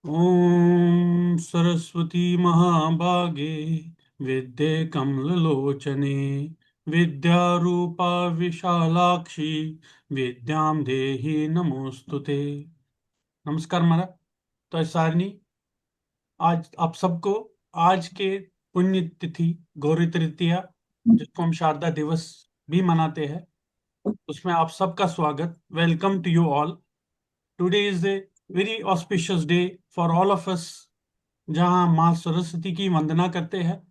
ॐ सरस्वती महाभागे विद्ये कमललोचने विद्यारूपा विशालाक्षी विद्यां देहि नमोस्तुते। नमस्कार महाराज। तो सारणी आज आप सबको आज के पुण्य तिथि गौरी तृतीया, जिसको हम शारदा दिवस भी मनाते हैं, उसमें आप सबका स्वागत। Welcome to you all. Today is a very auspicious day for all of us, जहाँ माँ सरस्वती की वंदना करते हैं,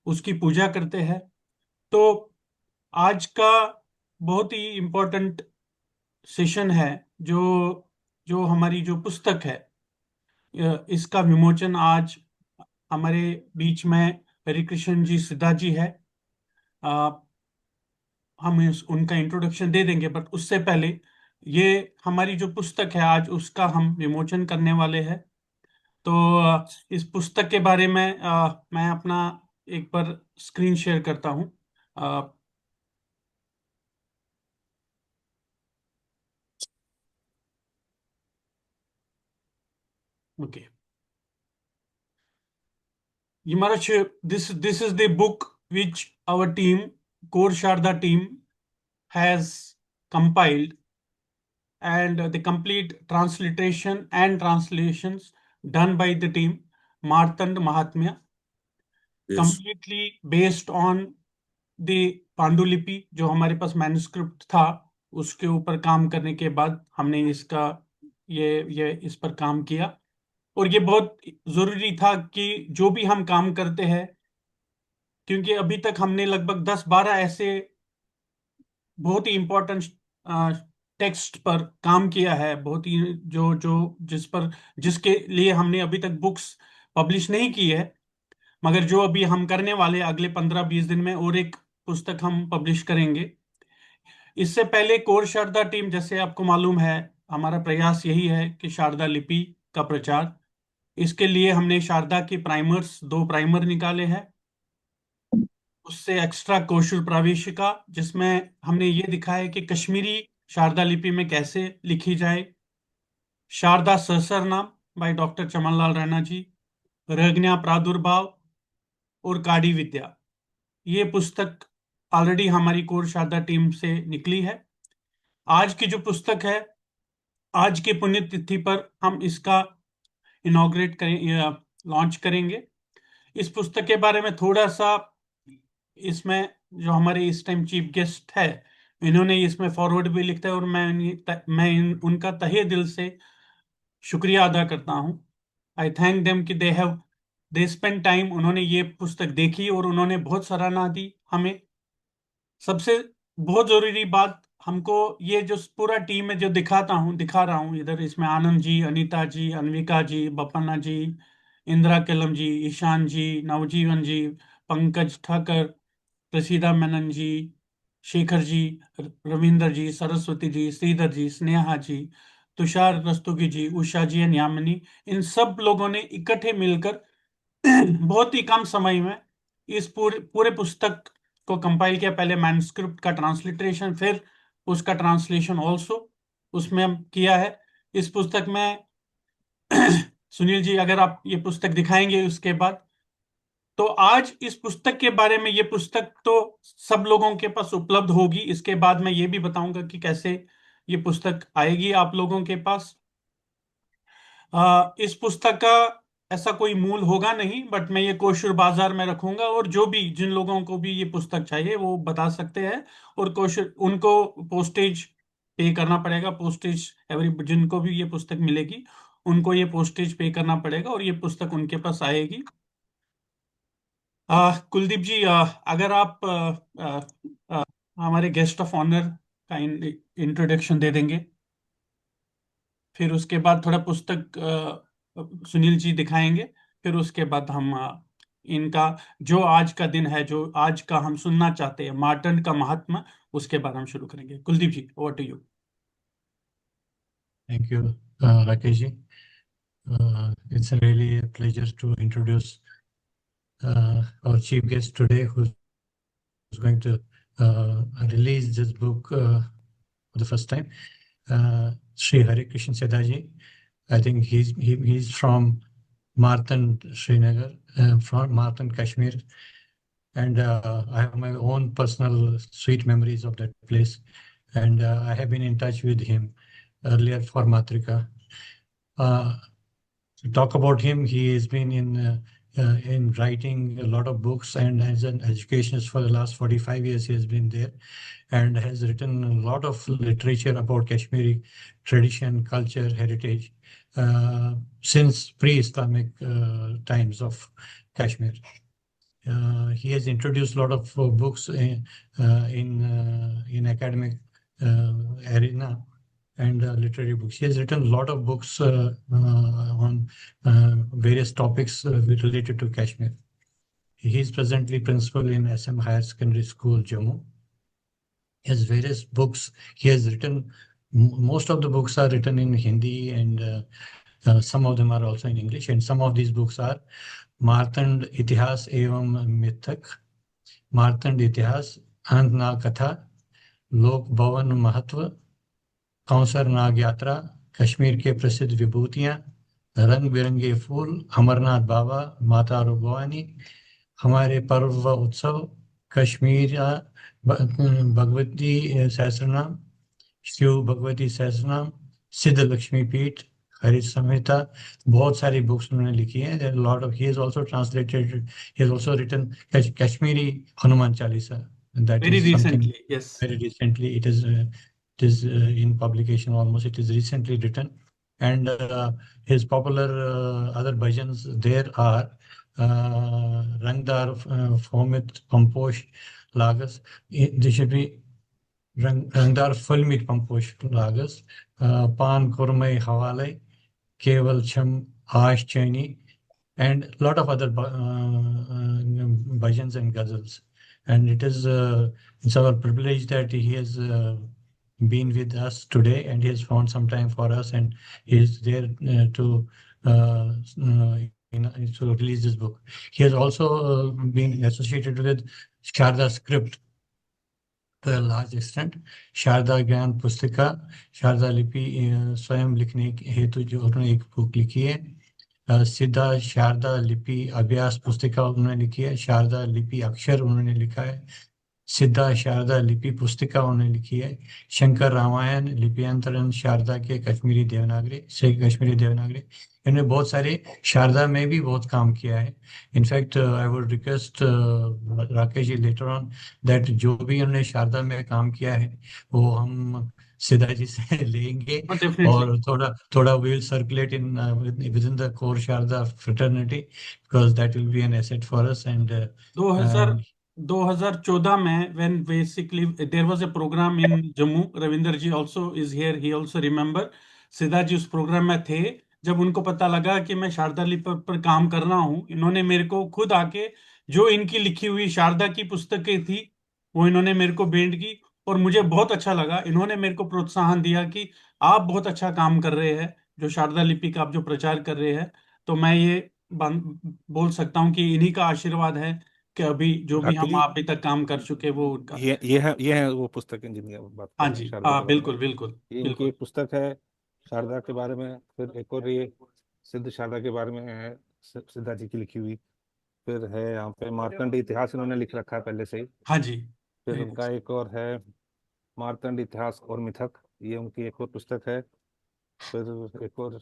उसकी पूजा करते हैं। तो आज का बहुत ही इम्पोर्टेंट सेशन है। जो जो हमारी जो पुस्तक है, इसका विमोचन आज हमारे बीच में हरिकृष्ण जी सिद्धा जी है। अ, हम उनका इंट्रोडक्शन दे देंगे, बट उससे पहले ये हमारी जो पुस्तक है आज उसका हम विमोचन करने वाले हैं। तो इस पुस्तक के बारे में मैं अपना एक बार स्क्रीन शेयर करता हूँ। ओके, ये महाराज, this is the book which our team, core Sharada team, has compiled, and the complete transliteration and translations done by the team Martand Mahatmya, Yes. completely based on the पांडुलिपि जो हमारे पास manuscript था। उसके ऊपर काम करने के बाद हमने इसका ये इस पर काम किया। और ये बहुत जरूरी था कि जो भी हम काम करते हैं, क्योंकि अभी तक हमने लगभग 10-12 ऐसे बहुत ही इंपॉर्टेंट टेक्स्ट पर काम किया है, बहुत ही जो जो जिसके लिए हमने अभी तक बुक्स पब्लिश नहीं की है। मगर जो अभी हम करने वाले अगले 15-20 दिन में और एक पुस्तक हम पब्लिश करेंगे। इससे पहले कोर शारदा टीम, जैसे आपको मालूम है, हमारा प्रयास यही है कि शारदा लिपि का प्रचार। इसके लिए हमने शारदा के प्राइमर्स, 2 प्राइमर निकाले हैं। उससे एक्स्ट्रा कौशल प्रवेशिका, जिसमें हमने ये दिखाया है कि कश्मीरी शारदा लिपि में कैसे लिखी जाए। शारदा सहस्र नाम बाय डॉक्टर चमनलाल रैना जी, रज्ञा प्रादुर्भाव और काड़ी विद्या, ये पुस्तक ऑलरेडी हमारी कोर शारदा टीम से निकली है। आज की जो पुस्तक है, आज की पुण्यतिथि पर हम इसका इनॉग्रेट करें, लॉन्च करेंगे। इस पुस्तक के बारे में थोड़ा सा, इसमें जो हमारे इस टाइम चीफ गेस्ट है, इन्होंने इसमें फॉरवर्ड भी लिखा है, और उनका तहे दिल से शुक्रिया अदा करता हूँ। आई थैंक देम कि दे स्पेंड टाइम, उन्होंने ये पुस्तक देखी और उन्होंने बहुत सराहना दी हमें। सबसे बहुत जरूरी बात, हमको ये जो पूरा टीम है जो दिखा रहा हूँ इधर, इसमें आनंद जी, अनीता जी, अनविका जी, बपन्ना जी, इंदिरा केलम जी, ईशान जी, नवजीवन जी, पंकज ठाकर, प्रसीदा मेनन जी, शेखर जी, रविंदर जी, सरस्वती जी, श्रीधर जी, स्नेहा जी, तुषार रस्तोगी जी, उषा जी एंड यामिनी, इन सब लोगों ने इकट्ठे मिलकर बहुत ही कम समय में इस पूरे पूरे पुस्तक को कंपाइल किया। पहले मैन्युस्क्रिप्ट का ट्रांसलिटरेशन, फिर उसका ट्रांसलेशन ऑल्सो उसमें हम किया है। इस पुस्तक में सुनील जी, अगर आप ये पुस्तक दिखाएंगे उसके बाद, तो आज इस पुस्तक के बारे में, ये पुस्तक तो सब लोगों के पास उपलब्ध होगी। इसके बाद मैं ये भी बताऊंगा कि कैसे ये पुस्तक आएगी आप लोगों के पास। इस पुस्तक का ऐसा कोई मूल होगा नहीं, बट मैं ये कोशर बाजार में रखूंगा, और जो भी जिन लोगों को भी ये पुस्तक चाहिए वो बता सकते हैं। और कोशर उनको पोस्टेज पे करना पड़ेगा। पोस्टेज एवरी जिनको भी ये पुस्तक मिलेगी उनको ये पोस्टेज पे करना पड़ेगा, और ये पुस्तक उनके पास आएगी। कुलदीप जी, अगर आप हमारे गेस्ट ऑफ ऑनर का इंट्रोडक्शन दे देंगे, फिर उसके बाद थोड़ा पुस्तक सुनील जी दिखाएंगे, फिर उसके बाद हम इनका जो आज का दिन है, जो आज का हम सुनना चाहते हैं, मार्टन का महात्मा, उसके बाद हम शुरू करेंगे। Kuldeep ji, over to you. Thank you, Rakesh ji. It's a really a pleasure to introduce our chief guest today, who's going to release this book for the first time, Sri Hari Krishna Siddha ji. I think he's from Martan, Srinagar, from Martan, Kashmir, and I have my own personal sweet memories of that place. And I have been in touch with him earlier for Matrika. To talk about him, he has been in writing a lot of books, and as an educationist for the last 45 years, he has been there and has written a lot of literature about Kashmiri tradition, culture, heritage since pre-Islamic times of Kashmir. He has introduced a lot of books in academic arena and literary books. He has written a lot of books on various topics related to Kashmir. He is presently principal in SM Higher Secondary School, Jammu. He has various books. He has written, most of the books are written in Hindi, and some of them are also in English. And some of these books are Martand इतिहास एवं मिथक, मार्तंड इतिहास, अंत नाग कथा, लोक भवन महत्व, कौसर नाग यात्रा, कश्मीर के प्रसिद्ध विभूतियां, रंग बिरंगे फूल, अमरनाथ बाबा, माता रुगवानी, हमारे पर्व व उत्सव, कश्मीर, भगवती सहस्रनाम, शिव भगवती सहस्रनाम, सिद्ध लक्ष्मी पीठ, हरित संहिता, बहुत सारी बुक्स उन्होंने लिखी है. There are a lot of, he has also translated, he has also written Kashmiri Hanuman Chalisa. That Very is something recently, yes. very recently. It is in publication almost. It is recently written, and his popular other bhajans there are Rangdar, Fomit, Pamposh, Lagas. They should be रंगदार फल meet Pamposh लागस, पान कुरमई हवाले, केवल छम आश चैनी, and lot of other bhajans and ghazals. And it's our privilege that he has been with us today, and he has found some time for us, and he is there to to release this book. He has also been associated with Sharda Script to a large extent. Sharda ज्ञान पुस्तिका, शारदा लिपि स्वयं लिखने हेतु जो उन्होंने एक book लिखी है. सिद्धा शारदा लिपि अभ्यास पुस्तिका उन्होंने लिखी है. शारदा लिपि अक्षर उन्होंने लिखा है. सिद्धा शारदा लिपि पुस्तिका उन्होंने लिखी है. शंकर रामायण लिप्यंतरण शारदा के कश्मीरी देवनागरी से कश्मीरी देवनागरी. इन्होंने बहुत सारे शारदा में भी बहुत काम किया है. In fact I would request Rakesh ji letter on that जो भी उन्होंने शारदा में काम किया है वो हम सिद्धा जी से लेंगे, Oh, definitely. और थोड़ा थोड़ा will circulate in with in the core Sharda fraternity, because that will be an asset for us. And 2014 में when basically there was a program in Jammu, Ravinder ji also is here, he also remember. सिद्धा जी उस programme में थे. जब उनको पता लगा कि मैं शारदा लिपि पर काम कर रहा हूँ, इन्होंने मेरे को खुद आके जो इनकी लिखी हुई शारदा की पुस्तकें थी वो इन्होंने मेरे को भेंट की, और मुझे बहुत अच्छा लगा. इन्होंने मेरे को प्रोत्साहन दिया कि आप बहुत अच्छा काम कर रहे हैं, जो शारदा लिपि का आप जो प्रचार कर रहे हैं. तो मैं ये बोल सकता हूँ कि इन्हीं का आशीर्वाद है कि अभी जो भी हम एक्चुअली अभी तक काम कर चुके वो उनका. ये है वो पुस्तकें जिनकी आप बात कर हाँ रहे जी, हैं शारदा हाँ के बारे में. बिल्कुल बिल्कुल ये इनकी बिल्कुल. एक पुस्तक है शारदा के बारे में. फिर एक और ये सिद्ध शारदा के बारे में है, सिद्धा जी की लिखी हुई. फिर है यहाँ पे मार्तंड इतिहास इन्होंने लिख रखा है पहले से ही. हाँ जी. फिर उनका एक और है मार्तंड इतिहास और मिथक, ये उनकी एक और पुस्तक है. फिर एक और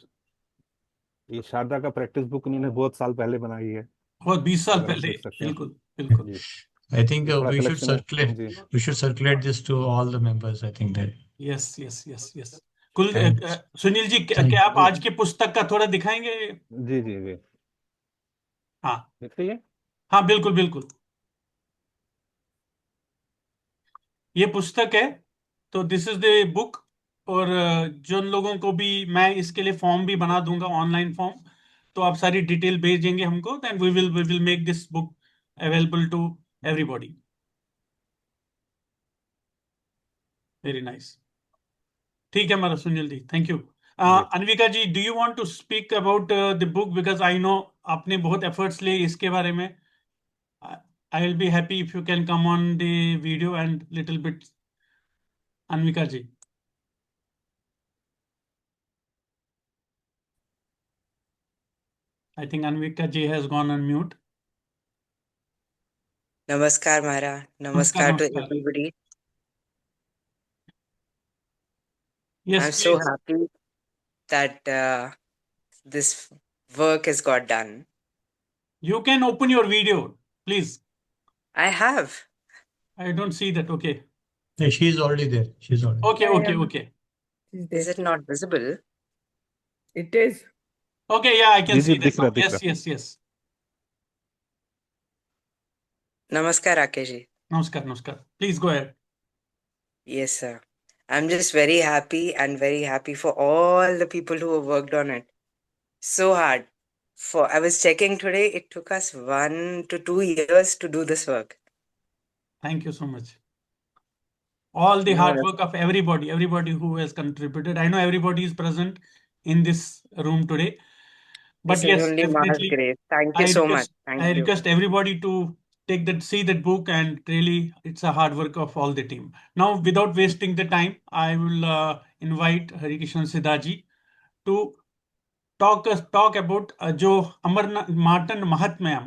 ये शारदा का प्रैक्टिस बुक इन्होंने बहुत साल पहले बनाई है, बहुत 20 साल अगर आप पहले. देख सकते हैं. बिल्कुल बिल्कुल. जी, I think ये थोड़ा we should कलेक्शन है. circulate. जी We should circulate this to all the members. I think that. Yes yes yes yes. कुल And सुनील जी, thank. क्या आप जी आज की पुस्तक का थोड़ा दिखाएंगे? जी जी जी हाँ देखते ही है. हाँ बिल्कुल बिल्कुल. ये पुस्तक है, तो दिस इज द बुक. और जिन लोगों को भी, मैं इसके लिए फॉर्म भी बना दूंगा, ऑनलाइन फॉर्म. तो आप सारी डिटेल भेज देंगे हमको, then we will make this book available to everybody. Very nice. ठीक है हमारा सुनील जी, थैंक यू. जी Anvika ji, do you want to speak about the book, because I know आपने बहुत एफर्ट्स लिए इसके बारे में. I will be happy if you can come on the video and little bit. Anvika ji. I think Anvika ji has gone on mute. Namaskar, Mara. Namaskar, Namaskar to namaskar. everybody. Yes, I'm so please. happy that this work has got done. You can open your video, please. I have. I don't see that. Okay. Yeah, she's already there. She's already there. Okay, Yeah, okay, yeah. okay. Is Is there? it not visible? It is. Okay, yeah, I can जी see जी that दिख रहा now. दिख Yes, रहा yes, yes. Namaskar, Rakesh. Namaskar, namaskar. Please go ahead. Yes, sir. I'm just very happy for all the people who have worked on it. So hard. I was checking today, it took us 1 to 2 years to do this work. Thank you so much. All the No, hard work of everybody who has contributed. I know everybody is present in this room today. But this is yes, only Mara's definitely, grace. Thank you I so much. request Thank I you. request everybody to see that book, and really it's a hard work of all the team. Now, without wasting the time, I will invite Harikishan Siddhaji to talk about जो Amarnath Marton महात्म्य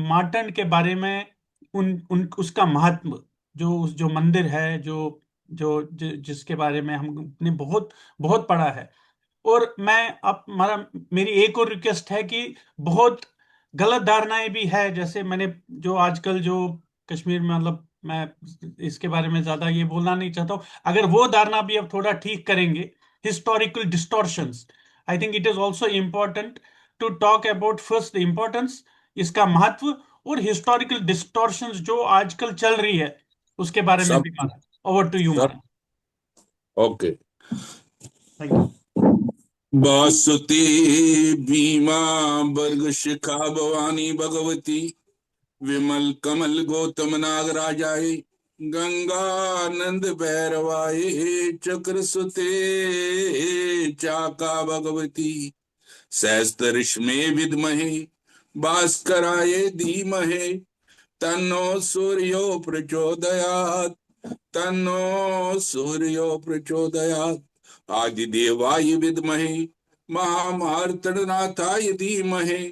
Marton के बारे में उन उसका महत्व, जो मंदिर है, जिसके बारे में हमने बहुत बहुत पढ़ा है। और मैं अब मेरी एक और रिक्वेस्ट है कि बहुत गलत धारणाएं भी है, जैसे मैंने जो आजकल जो कश्मीर में, मतलब मैं इसके बारे में ज्यादा ये बोलना नहीं चाहता हूँ, अगर वो धारणा भी अब थोड़ा ठीक करेंगे, historical distortions, I think it is also important to talk about first the importance, इसका महत्व, और हिस्टोरिकल डिस्टॉर्शंस जो आजकल चल रही है उसके बारे में सब भी। ओवर टू यू सब महाराज। ओके। Thank you. बासुती भीमा बर्ग शिखा भवानी भगवती विमल कमल गौतम नागराजाए गंगानंद भैरवाए चक्र सुते चाका भगवती सहस्त्र विद्महे भास्कराय धीमहे तन्नो सूर्यो प्रचोदयात् तन्नो सूर्यो प्रचोदयात् आदिदेवाय विद्महे महामार्तंडनाथाय धीमहि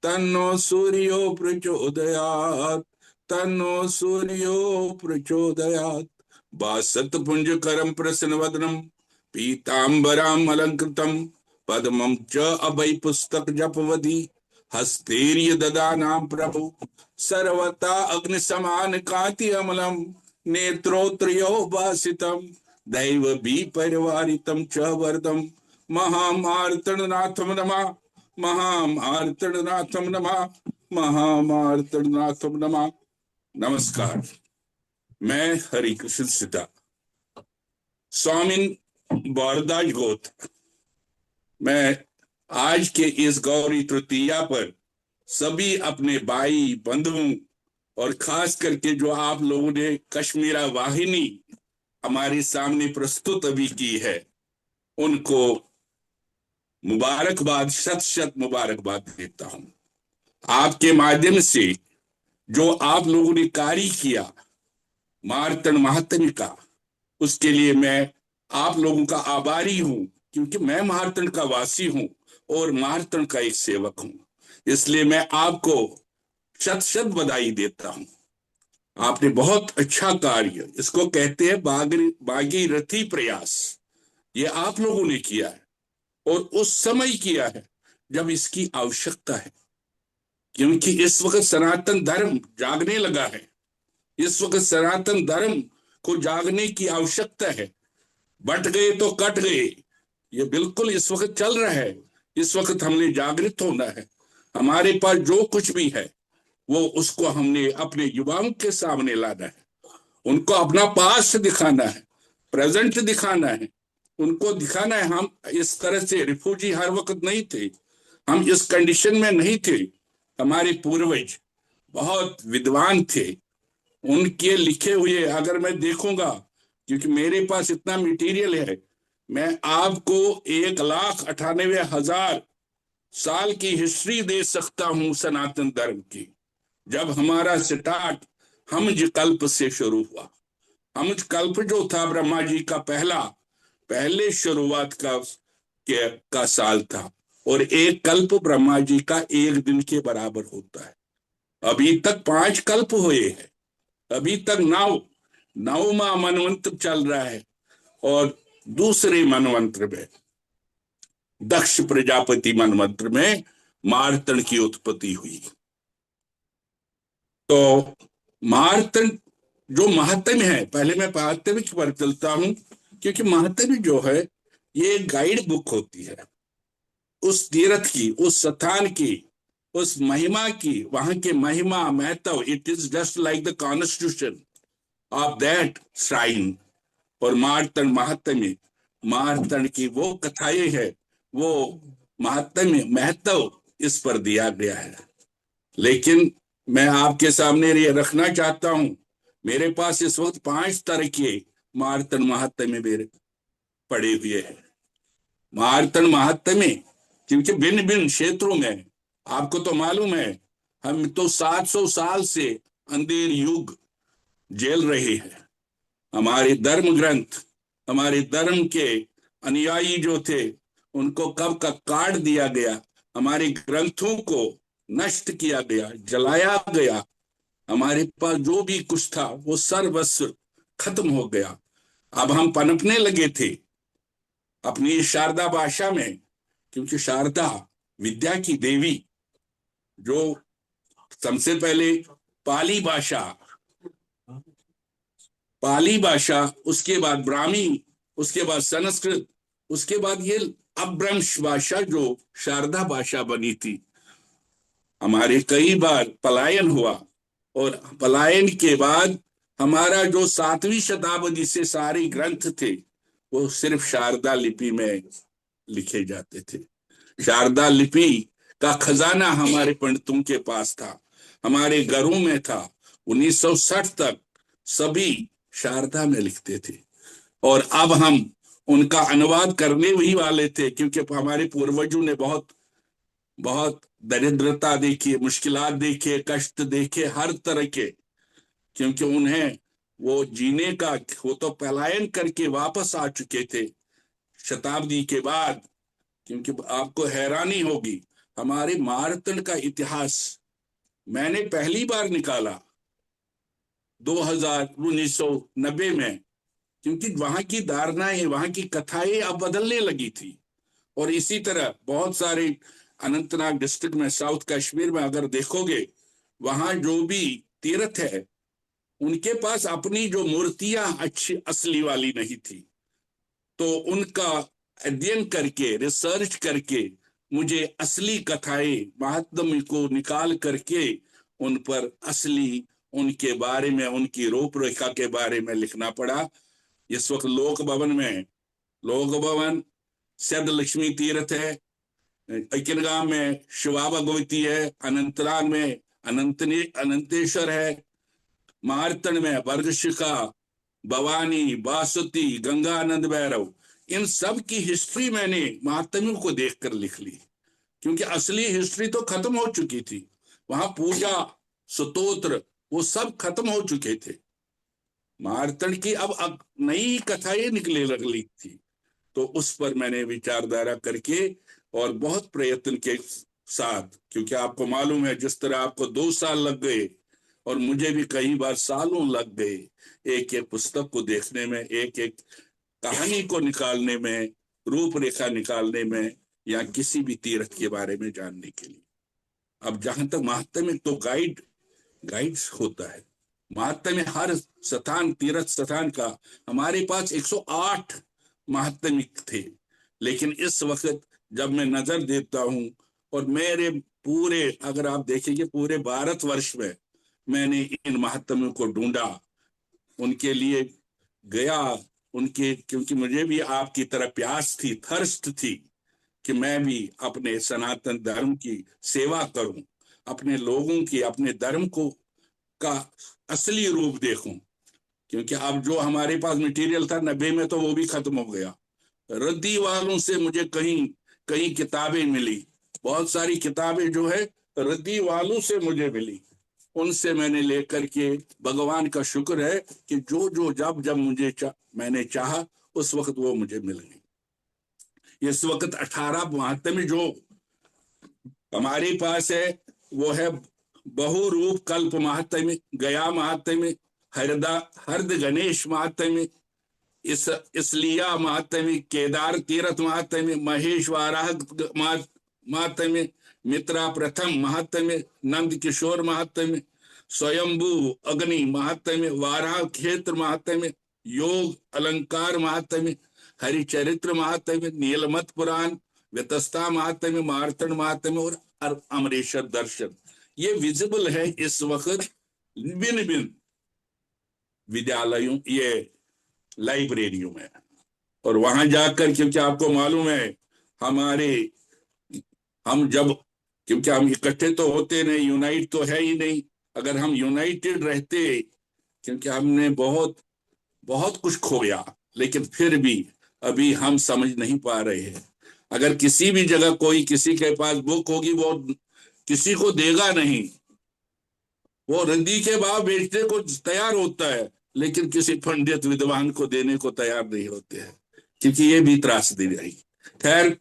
तन्नो सूर्यो प्रचोदयात् तन्नो सूर्यो प्रचोदयात् बासत पुंज करम प्रसन्न वदनम पीतांबराम अलंकृतम पद्मं च अभय पुस्तक जपवधि हस्तेर्य ददानाम प्रभु सर्वता अग्नि समान कांति अमलम नेत्रोत्रयो भासितम दैव भी परिवारितम च वरदम महामार्तंडनाथम नमः महामार्तंडनाथम नमः महामार्तंडनाथम नमः। नमस्कार, मैं हरिकृष्ण सिद्धा, स्वामिन भारद्वाज गोत्र। मैं आज के इस गौरी तृतीया पर सभी अपने भाई बंधुओं और खास करके जो आप लोगों ने कश्मीरा वाहिनी हमारे सामने प्रस्तुत अभी की है, उनको मुबारकबाद, शत शत मुबारकबाद देता हूं। आपके माध्यम से जो आप लोगों ने कार्य किया मार्तंड महात्म्य का, उसके लिए मैं आप लोगों का आभारी हूं, क्योंकि मैं मार्तंड का वासी हूं और मार्तंड का एक सेवक हूं। इसलिए मैं आपको शत शत बधाई देता हूं। आपने बहुत अच्छा कार्य, इसको कहते हैं भागीरथी प्रयास, ये आप लोगों ने किया है और उस समय किया है जब इसकी आवश्यकता है, क्योंकि इस वक्त सनातन धर्म जागने लगा है। इस वक्त सनातन धर्म को जागने की आवश्यकता है। बट गए तो कट गए, ये बिल्कुल इस वक्त चल रहा है। इस वक्त हमने जागृत होना है। हमारे पास जो कुछ भी है वो उसको हमने अपने युवाओं के सामने लाना है, उनको अपना पास्ट दिखाना है, प्रेजेंट दिखाना है, उनको दिखाना है हम इस तरह से रिफ्यूजी हर वक्त नहीं थे, हम इस कंडीशन में नहीं थे। हमारे पूर्वज बहुत विद्वान थे, उनके लिखे हुए अगर मैं देखूंगा, क्योंकि मेरे पास इतना मटेरियल है, मैं आपको 1,98,000 साल की हिस्ट्री दे सकता हूं सनातन धर्म की। जब हमारा स्टार्ट हमज कल्प से शुरू हुआ, हमज कल्प जो था ब्रह्मा जी का पहले शुरुआत का साल था, और एक कल्प ब्रह्मा जी का एक दिन के बराबर होता है। अभी तक 5 कल्प हुए हैं, अभी तक 9वां मनवंत्र चल रहा है, और दूसरे मनवंत्र में, दक्ष प्रजापति मनवंत्र में मार्तंड की उत्पत्ति हुई। तो मार्तंड जो महात्म्य है, पहले मैं महात्म्य की पर चलता हूं, क्योंकि महात्म्य जो है ये एक गाइड बुक होती है उस तीर्थ की, उस स्थान की, उस महिमा की, वहां के महिमा महत्व। It is just like the constitution of that shrine. और मार्तंड महात्म्य, मार्तंड की वो कथाएं है, वो महात्म्य महत्व इस पर दिया गया है। लेकिन मैं आपके सामने ये रखना चाहता हूं, मेरे पास इस वक्त 5 तरह के मार्तंड महात्म्य मेरे पड़े हुए हैं। मार्तंड महात्म्य, क्योंकि भिन्न भिन्न क्षेत्रों में, आपको तो मालूम है, हम तो 700 साल से अंधेर युग झेल रहे हैं। हमारे धर्म ग्रंथ, हमारे धर्म के अनुयायी जो थे, उनको कब का काट दिया गया, हमारे ग्रंथों को नष्ट किया गया, जलाया गया। हमारे पास जो भी कुछ था वो सर्वस्व खत्म हो गया। अब हम पनपने लगे थे अपनी शारदा भाषा में, क्योंकि शारदा विद्या की देवी, जो सबसे पहले पाली भाषा, उसके बाद ब्राह्मी, उसके बाद संस्कृत, उसके बाद ये अपभ्रंश भाषा जो शारदा भाषा बनी थी। हमारे कई बार पलायन हुआ, और पलायन के बाद हमारा जो 7वीं शताब्दी से सारे ग्रंथ थे वो सिर्फ शारदा लिपि में लिखे जाते थे। शारदा लिपि का खजाना हमारे पंडितों के पास था, हमारे घरों में था। 1960 तक सभी शारदा में लिखते थे, और अब हम उनका अनुवाद करने ही वाले थे, क्योंकि हमारे पूर्वजों ने बहुत बहुत दरिद्रता देखी, मुश्किलात देखे, कष्ट देखे, हर तरह के, क्योंकि उन्हें वो जीने का, वो तो पलायन करके वापस आ चुके थे शताब्दी के बाद। क्योंकि आपको हैरानी होगी, हमारे मार्तंड का इतिहास मैंने पहली बार निकाला 1990 में, क्योंकि वहां की धारणाएं, वहां की कथाएं अब बदलने लगी थी। और इसी तरह बहुत सारे अनंतनाग डिस्ट्रिक्ट में, साउथ कश्मीर में अगर देखोगे, वहां जो भी तीर्थ है उनके पास अपनी जो मूर्तियां अच्छी असली वाली नहीं थी। तो उनका अध्ययन करके, रिसर्च करके, मुझे असली कथाएं, महात्म्य को निकाल करके उन पर असली, उनके बारे में, उनकी रूपरेखा के बारे में लिखना पड़ा। इस वक्त लोक भवन सिद्ध लक्ष्मी तीर्थ है, अकिनगांव में शिवा भगवती है, अनंतनाग में अनंतेश्वर है, मार्तंड में वर्गशिखा, भवानी, बासुती, गंगानंद भैरव, इन सब की हिस्ट्री मैंने महात्म्यों को देखकर लिख ली। क्योंकि असली हिस्ट्री तो खत्म हो चुकी थी, वहां पूजा, स्तोत्र, वो सब खत्म हो चुके थे। मार्तंड की अब नई कथाएं निकले लगली थी। तो उस पर मैंने विचारधारा करके और बहुत प्रयत्न के साथ, क्योंकि आपको मालूम है जिस तरह आपको 2 साल लग गए और मुझे भी कई बार सालों लग गए एक एक पुस्तक को देखने में, एक एक कहानी को निकालने में, रूपरेखा निकालने में, या किसी भी तीर्थ के बारे में जानने के लिए। अब जहां तक महात्म्य, तो गाइड्स होता है महात्म्य, हर स्थान, तीर्थ स्थान का हमारे पास 108 महात्म्य थे। लेकिन इस वक्त जब मैं नजर देता हूं, और मेरे पूरे, अगर आप देखेंगे पूरे भारतवर्ष में मैंने इन महात्म्यों को ढूंढा, उनके लिए गया, उनके, क्योंकि मुझे भी आपकी तरह प्यास थी, थर्स्ट थी कि मैं भी अपने सनातन धर्म की सेवा करूं, अपने लोगों की, अपने धर्म को का असली रूप देखूं। क्योंकि अब जो हमारे पास मटेरियल था 90 में, तो वो भी खत्म हो गया। रद्दी वालों से मुझे कहीं किताबें मिली, बहुत सारी किताबें जो है रद्दी वालों से मुझे मिली, उनसे मैंने लेकर के, भगवान का शुक्र है कि जो जब मुझे मैंने चाहा उस वक्त वो मुझे मिल गई। इस वक्त 18 महात्म्य जो हमारे पास है, वो है बहुरूप कल्प महात्म्य, गया महात्म्य, हरद गणेश महात्म्य, इसलिया महात्म्य, केदार तीर्थ महात्म्य, महेश वाराह महात्म्य, मित्रा प्रथम महात्म्य, नंद किशोर महात्म्य, स्वयंभू अग्नि महात्म्य, वाराह क्षेत्र महात्म्य, योग अलंकार महात्म्य, हरिचरित्र महात्म्य, नीलमत पुराण, व्यतस्ता महात्म्य, मार्तंड महात्म्य और अमरेश्वर दर्शन। ये विजिबल है इस वक्त भिन्न भिन्न विद्यालयों, ये लाइब्रेरियों में। और वहां जाकर, क्योंकि आपको मालूम है हम जब, क्योंकि हम इकट्ठे तो होते नहीं, यूनाइट तो है ही नहीं। अगर हम यूनाइटेड रहते, क्योंकि हमने बहुत बहुत कुछ खोया, लेकिन फिर भी अभी हम समझ नहीं पा रहे हैं। अगर किसी भी जगह कोई किसी के पास बुक होगी, वो किसी को देगा नहीं, वो रंदी के भाव बेचने को तैयार होता है, लेकिन किसी पंडित विद्वान को देने को तैयार नहीं होते हैं, क्योंकि ये भी त्रासदी रही। खैर,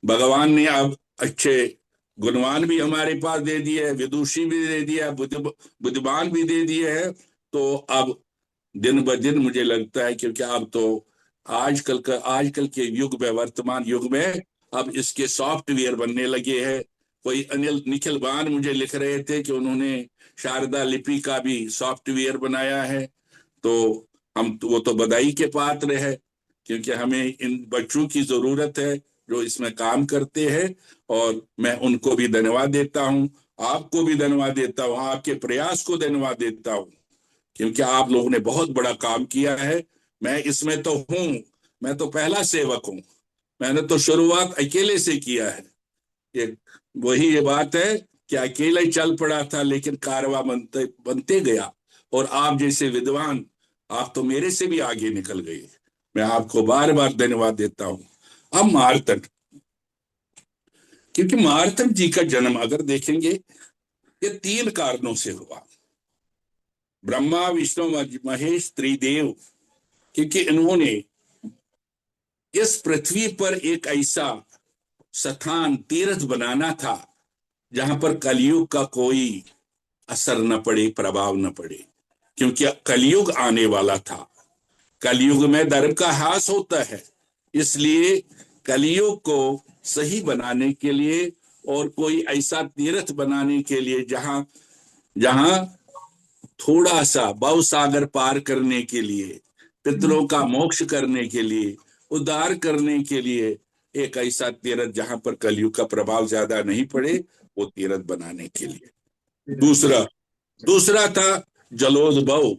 भगवान ने अब अच्छे गुणवान भी हमारे पास दे दिए है, विदुषी भी दे दिया, बुद्धिमान भी दे दिए हैं। तो अब दिन ब दिन मुझे लगता है, क्योंकि अब तो आजकल के युग में, वर्तमान युग में अब इसके सॉफ्टवेयर बनने लगे हैं। कोई निखिल बान मुझे लिख रहे थे कि उन्होंने शारदा लिपि का भी सॉफ्टवेयर बनाया है। तो वो तो बधाई के पात्र है, क्योंकि हमें इन बच्चों की जरूरत है जो इसमें काम करते हैं। और मैं उनको भी धन्यवाद देता हूं, आपको भी धन्यवाद देता हूं, आपके प्रयास को धन्यवाद देता हूं, क्योंकि आप लोगों ने बहुत बड़ा काम किया है। मैं इसमें तो हूं, मैं तो पहला सेवक हूं, मैंने तो शुरुआत अकेले से किया है। ये ये बात है कि अकेला ही चल पड़ा था, लेकिन कारवा बनते बनते गया। और आप जैसे विद्वान, आप तो मेरे से भी आगे निकल गए। मैं आपको बार बार धन्यवाद देता हूं। अब मार्तंड, क्योंकि मार्तंड जी का जन्म अगर देखेंगे, ये 3 कारणों से हुआ। ब्रह्मा विष्णु महेश त्रिदेव, क्योंकि इन्होंने इस पृथ्वी पर एक ऐसा स्थान तीर्थ बनाना था जहां पर कलयुग का कोई असर न पड़े, प्रभाव न पड़े, क्योंकि कलयुग आने वाला था। कलयुग में धर्म का ह्रास होता है, इसलिए कलयुग को सही बनाने के लिए और कोई ऐसा तीर्थ बनाने के लिए जहां जहां थोड़ा सा भव सागर पार करने के लिए, पितरों का मोक्ष करने के लिए, उद्धार करने के लिए एक ऐसा तीर्थ जहां पर कलयुग का प्रभाव ज्यादा नहीं पड़े, वो तीर्थ बनाने के लिए। दूसरा था जलोद्भव,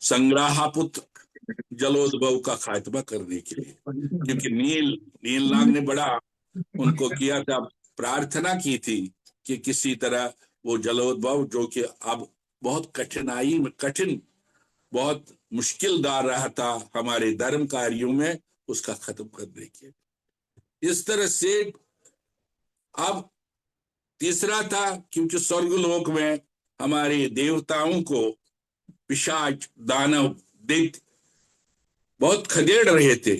संग्राहपुत्र जलोद्भव का खात्मा करने के लिए, क्योंकि नीलनाग ने बड़ा उनको किया था, प्रार्थना की थी कि किसी तरह वो जलोद्भव, जो कि अब बहुत कठिन बहुत मुश्किलदार रहा था हमारे धर्म कार्यों में, उसका खत्म करने के, इस तरह से। अब तीसरा था, क्योंकि स्वर्गलोक में हमारे देवताओं को पिशाच, दानव, दैत्य बहुत खदेड़ रहे थे,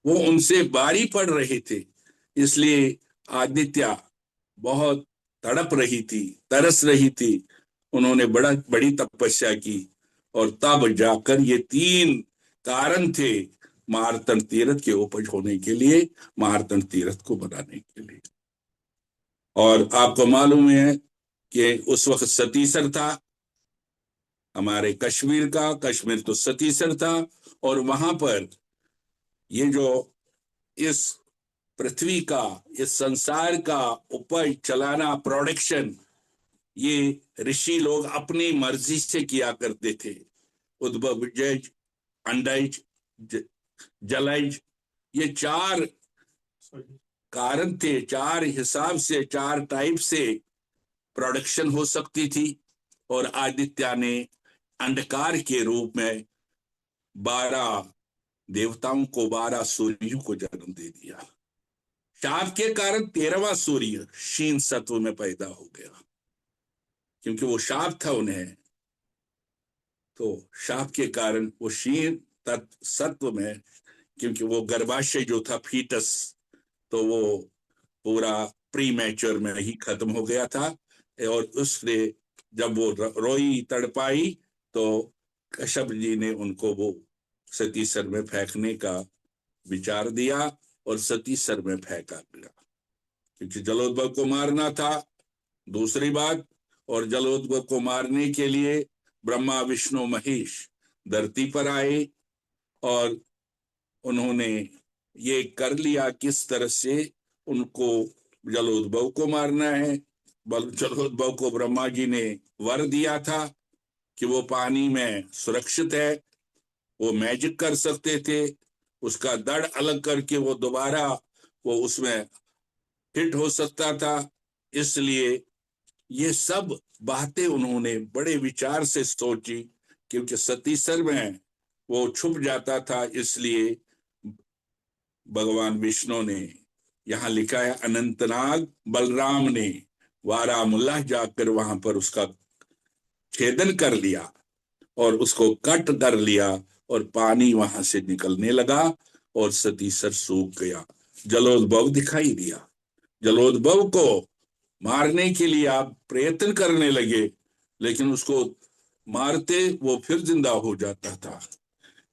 वो उनसे बारी पड़ रहे थे, इसलिए आदित्य बहुत तड़प रही थी, तरस रही थी। उन्होंने बड़ी तपस्या की, और तब जाकर ये 3 कारण थे मार्तंड तीर्थ के उपज होने के लिए, मार्तंड तीर्थ को बनाने के लिए। और आपको मालूम है कि उस वक्त सतीसर था हमारे कश्मीर का, कश्मीर तो सतीसर था, और वहां पर ये जो इस पृथ्वी का, इस संसार का उपज चलाना, प्रोडक्शन, ये ऋषि लोग अपनी मर्जी से किया करते थे। उद्भवज, अंडज, जलज, ये 4 कारण थे, 4 हिसाब से, 4 टाइप से प्रोडक्शन हो सकती थी। और आदित्य ने अंधकार के रूप में 12 देवताओं को, 12 सूर्यों को जन्म दे दिया। शाप के कारण 13वां सूर्य क्षीण सत्व में पैदा हो गया, क्योंकि वो शाप था उन्हें। तो शाप के कारण वो क्षीण सत्व में, क्योंकि वो गर्भाशय जो था फीटस, तो वो पूरा प्री मैच्योर में ही खत्म हो गया था। और उसने जब वो रोई तड़पाई तो कश्यप जी ने उनको वो सतीसर में फेंकने का विचार दिया और सतीसर में फेंका गया, क्योंकि जलोद्भव को मारना था। दूसरी बात, और जलोद्भव को मारने के लिए ब्रह्मा विष्णु महेश धरती पर आए और उन्होंने ये कर लिया किस तरह से उनको जलोद्भव को मारना है। जलोद्भव को ब्रह्मा जी ने वर दिया था कि वो पानी में सुरक्षित है, वो मैजिक कर सकते थे, उसका दड़ अलग करके वो दोबारा वो उसमें हिट हो सकता था। इसलिए ये सब बातें उन्होंने बड़े विचार से सोची, क्योंकि सतीसर में वो छुप जाता था। इसलिए भगवान विष्णु ने, यहाँ लिखा है अनंतनाग बलराम ने वारामुल्लाह जाकर वहां पर उसका छेदन कर लिया और उसको कट कर लिया और पानी वहां से निकलने लगा और सतीसर सूख गया। जलोद्भव दिखाई दिया। जलोद्भव को मारने के लिए आप प्रयत्न करने लगे, लेकिन उसको मारते वो फिर जिंदा हो जाता था।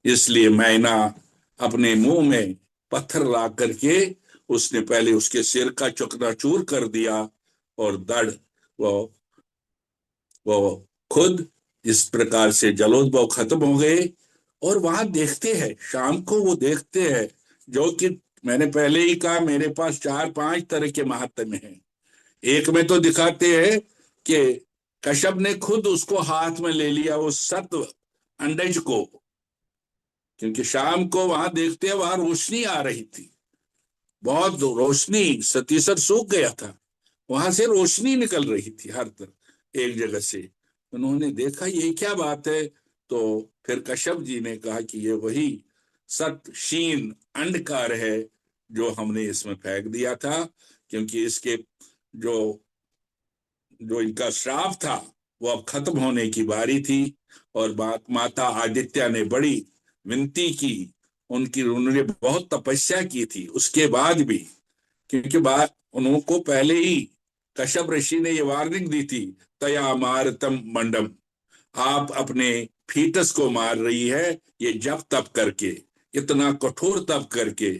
इसलिए मैना अपने मुंह में पत्थर ला करके उसने पहले उसके सिर का चकनाचूर कर दिया और दड़ वो खुद इस प्रकार से जलोद्भव खत्म हो गए। और वहां देखते हैं, शाम को वो देखते हैं, जो कि मैंने पहले ही कहा मेरे पास 4-5 तरह के महात्म्य हैं। एक में तो दिखाते हैं कि कश्यप ने खुद उसको हाथ में ले लिया, वो सत्व अंडज को, क्योंकि शाम को वहां देखते हैं वहां रोशनी आ रही थी, बहुत रोशनी, सतीसर सूख गया था, वहां से रोशनी निकल रही थी हर तरफ एक जगह से। उन्होंने देखा ये क्या बात है, तो फिर कश्यप जी ने कहा कि ये वही सत शीन अंडकार है जो हमने इसमें फेंक दिया था, क्योंकि इसके जो जो इनका श्राप था वो अब खत्म होने की बारी थी। और माता आदित्य ने बड़ी विनती की, उन्होंने बहुत तपस्या की थी उसके बाद भी, क्योंकि बात उनको पहले ही कश्यप ऋषि ने ये वार्निंग दी थी, तया मारतम मंडम, आप अपने फीटस को मार रही है ये जप तप करके, इतना कठोर तप करके।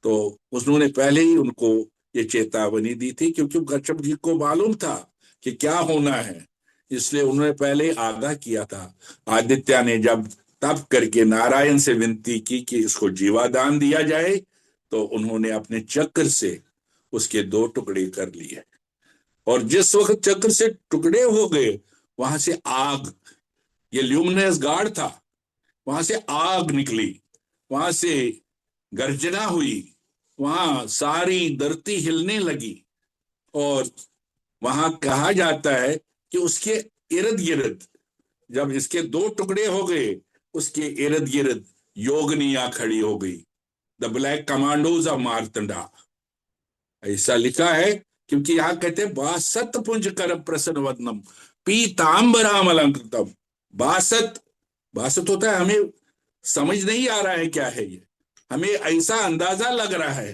तो उन्होंने पहले ही उनको ये चेतावनी दी थी, क्योंकि कश्यप जी को मालूम था कि क्या होना है, इसलिए उन्होंने पहले आगाह किया था। आदित्य ने जब तप करके नारायण से विनती की कि इसको जीवादान दिया जाए, तो उन्होंने अपने चक्र से उसके 2 टुकड़े कर लिए, और जिस वक्त चक्र से टुकड़े हो गए वहां से आग, ये ल्यूमिनस गार्ड था, वहां से आग निकली, वहां से गर्जना हुई, वहां सारी धरती हिलने लगी। और वहां कहा जाता है कि उसके इर्द गिर्द जब इसके 2 टुकड़े हो गए, उसके इर्द गिर्द योगनिया खड़ी हो गई, the black commandos of Martanda, ऐसा लिखा है। क्योंकि यहां कहते हैं 62 पुंज कर प्रसन्न वदनम पीतांबराम अलंकृतम। 62 होता है, हमें समझ नहीं आ रहा है क्या है ये, हमें ऐसा अंदाजा लग रहा है,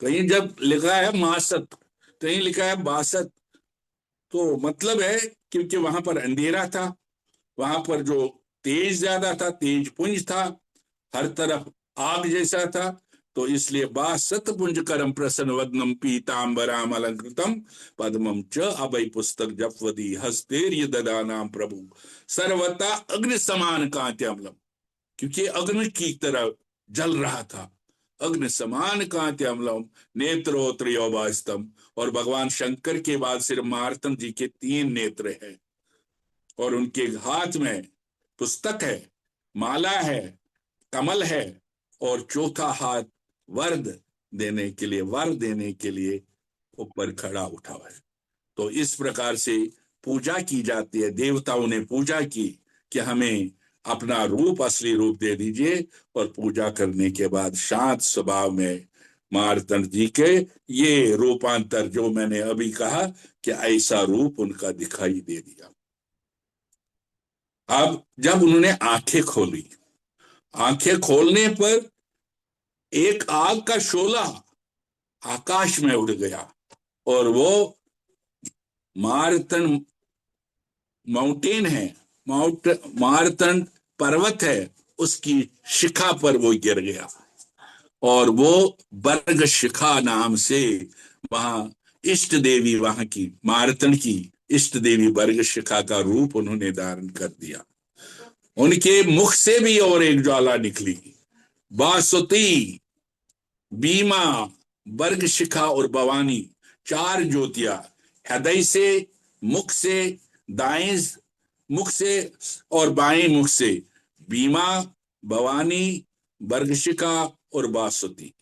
कहीं जब लिखा है 62, कहीं लिखा है 62, तो मतलब है क्योंकि वहां पर अंधेरा था, वहां पर जो तेज ज्यादा था, तेज पुंज था, हर तरफ आग जैसा था, तो इसलिए 62 पुंज करम प्रसन्न वदनम पीतांबराम अलंकृतम पद्मम च अभय पुस्तक जपवदी हस्तेर्य ददानाम प्रभु सर्वता अग्नि समान कांत्यमलम, क्योंकि अग्नि की तरह जल रहा था, अग्नि समान कांत्यमलम नेत्रोत्रयोबास्तम। और भगवान शंकर के बाद सिर्फ मार्तंड जी के 3 नेत्र हैं, और उनके हाथ में पुस्तक है, माला है, कमल है, और चौथा हाथ वर देने के लिए ऊपर खड़ा उठा हुआ है। तो इस प्रकार से पूजा की जाती है, देवताओं ने पूजा की कि हमें अपना रूप, असली रूप दे दीजिए, और पूजा करने के बाद शांत स्वभाव में मार्तंड जी के ये रूपांतर जो मैंने अभी कहा कि ऐसा रूप उनका दिखाई दे दिया। अब जब उन्होंने आंखें खोली, आंखें खोलने पर एक आग का शोला आकाश में उड़ गया, और वो मारतन माउंटेन है, मारतन पर्वत है, उसकी शिखा पर वो गिर गया और वो बर्ग शिखा नाम से वहां इष्ट देवी, वहां की मारतन की इष्ट देवी बर्ग शिखा का रूप उन्होंने धारण कर दिया। उनके मुख से भी और एक ज्वाला निकली, बासुती, बीमा, बर्ग शिखा और भवानी, 4 ज्योतियां हृदय से, मुख से, दाएं मुख से और बाएं मुख से, बीमा, भवानी, बर्गशिखा और बासुती।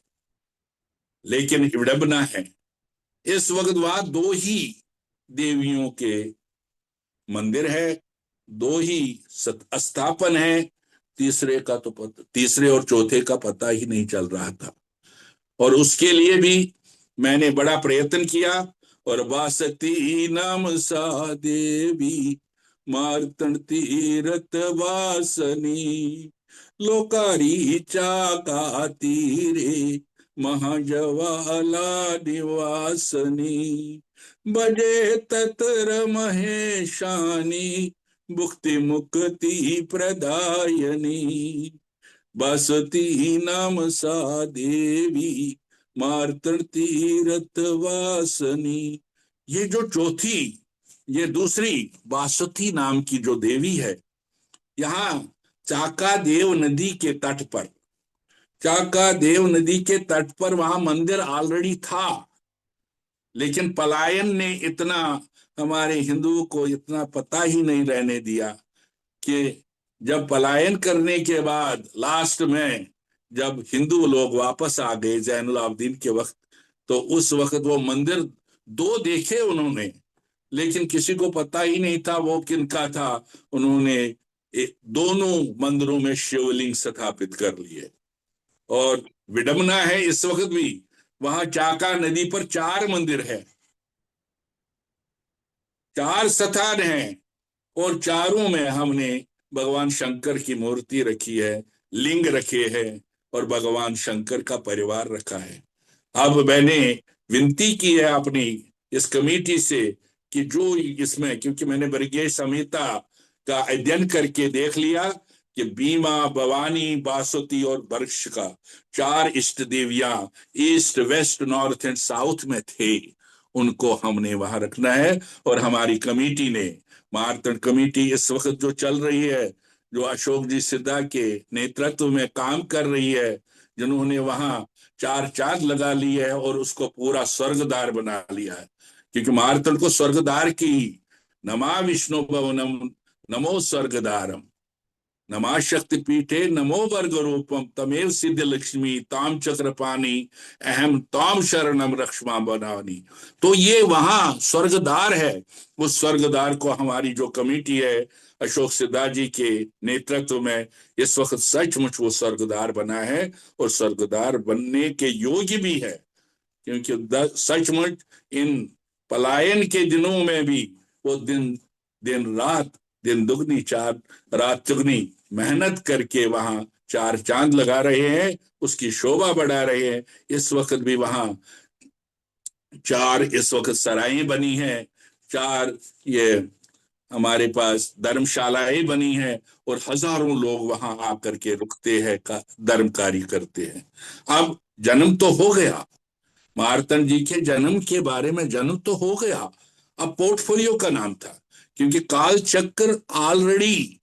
लेकिन विडंबना है, इस वक्त वहां 2 ही देवियों के मंदिर है, 2 ही स्थापन है, तीसरे और चौथे का पता ही नहीं चल रहा था। और उसके लिए भी मैंने बड़ा प्रयत्न किया। और वासती नाम सा देवी मार्तंड तीरथ वासनी, लोकारी चाका तीरे महाजवाला निवासनी, बजे तत्र महेशानी भुक्ति मुक्ति प्रदायनी, बसती नाम सा देवी मार्तंड तीरथ वासनी। ये जो चौथी, ये दूसरी बासुती नाम की जो देवी है, यहाँ चाकादेव नदी के तट पर, चाकादेव नदी के तट पर वहां मंदिर ऑलरेडी था, लेकिन पलायन ने इतना हमारे हिंदुओं को इतना पता ही नहीं रहने दिया कि जब पलायन करने के बाद लास्ट में जब हिंदू लोग वापस आ गए जैनुल आबदीन के वक्त, तो उस वक्त वो मंदिर 2 देखे उन्होंने, लेकिन किसी को पता ही नहीं था वो किनका था। उन्होंने दोनों मंदिरों में शिवलिंग स्थापित कर लिए। और विडंबना है इस वक्त भी वहां चाका नदी पर 4 मंदिर है, 4 स्थान हैं, और चारों में हमने भगवान शंकर की मूर्ति रखी है, लिंग रखे हैं और भगवान शंकर का परिवार रखा है। अब मैंने विनती की है अपनी इस कमेटी से कि जो इसमें, क्योंकि मैंने वर्गीय संहिता का अध्ययन करके देख लिया कि बीमा, भवानी, बासुती और बर्क्ष का 4 इष्ट देवियां east, west, north and south में थे, उनको हमने वहां रखना है। और हमारी कमेटी ने, मार्तंड कमेटी इस वक्त जो चल रही है, जो अशोक जी सिद्धा के नेतृत्व में काम कर रही है, जिन्होंने वहां 4 चांद लगा ली है और उसको पूरा स्वर्गद्वार बना लिया है, क्योंकि मार्तंड को स्वर्गद्वार की, नमा विष्णु भवनम नमो स्वर्गद्वारम, नमा शक्ति पीठे नमो वर्ग रूपम तमेव सिद्ध लक्ष्मी ताम चक्रपाणी अहम ताम शरणम रक्ष्मा बनानी। तो ये वहां स्वर्गद्वार है। उस स्वर्गद्वार को हमारी जो कमेटी है अशोक सिद्धा जी के नेतृत्व में, इस वक्त सचमुच वो स्वर्गद्वार बना है और स्वर्गद्वार बनने के योग्य भी है, क्योंकि सचमुच इन पलायन के दिनों में भी वो दिन रात, दिन दुगनी चार रात चुगनी मेहनत करके वहां 4 चांद लगा रहे हैं, उसकी शोभा बढ़ा रहे हैं। इस वक्त भी वहां 4 इस वक्त सराएं बनी हैं, 4 ये हमारे पास धर्मशालाएं बनी हैं और हजारों लोग वहां आकर के रुकते हैं, धर्म कार्य करते हैं। अब जन्म तो हो गया, मार्तंड जी के जन्म के बारे में जन्म तो हो गया, अब पोर्टफोलियो का नाम था, क्योंकि काल चक्र ऑलरेडी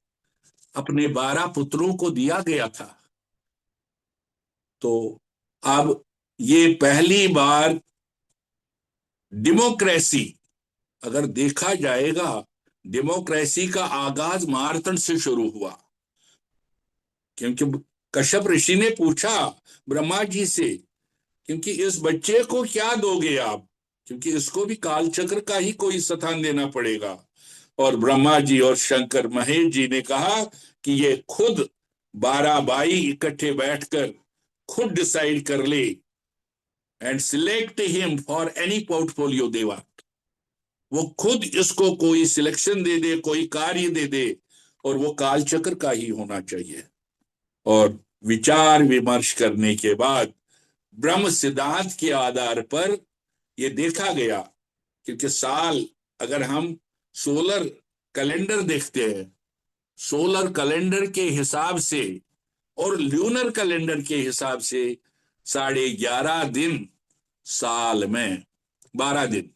अपने 12 पुत्रों को दिया गया था। तो अब ये पहली बार डेमोक्रेसी, अगर देखा जाएगा, डेमोक्रेसी का आगाज मार्तंड से शुरू हुआ, क्योंकि कश्यप ऋषि ने पूछा ब्रह्मा जी से, क्योंकि इस बच्चे को क्या दोगे आप, क्योंकि इसको भी कालचक्र का ही कोई स्थान देना पड़ेगा। और ब्रह्मा जी और शंकर महेश जी ने कहा कि ये खुद 12 भाई इकट्ठे बैठकर खुद डिसाइड कर ले and select him for any portfolio they want. वो खुद इसको कोई सिलेक्शन दे दे, कोई कार्य दे दे, और वो कालचक्र का ही होना चाहिए। और विचार विमर्श करने के बाद ब्रह्म सिद्धांत के आधार पर यह देखा गया क्योंकि साल अगर हम सोलर कैलेंडर देखते हैं, सोलर कैलेंडर के हिसाब से और ल्यूनर कैलेंडर के हिसाब से 11.5 दिन साल में, 12 दिन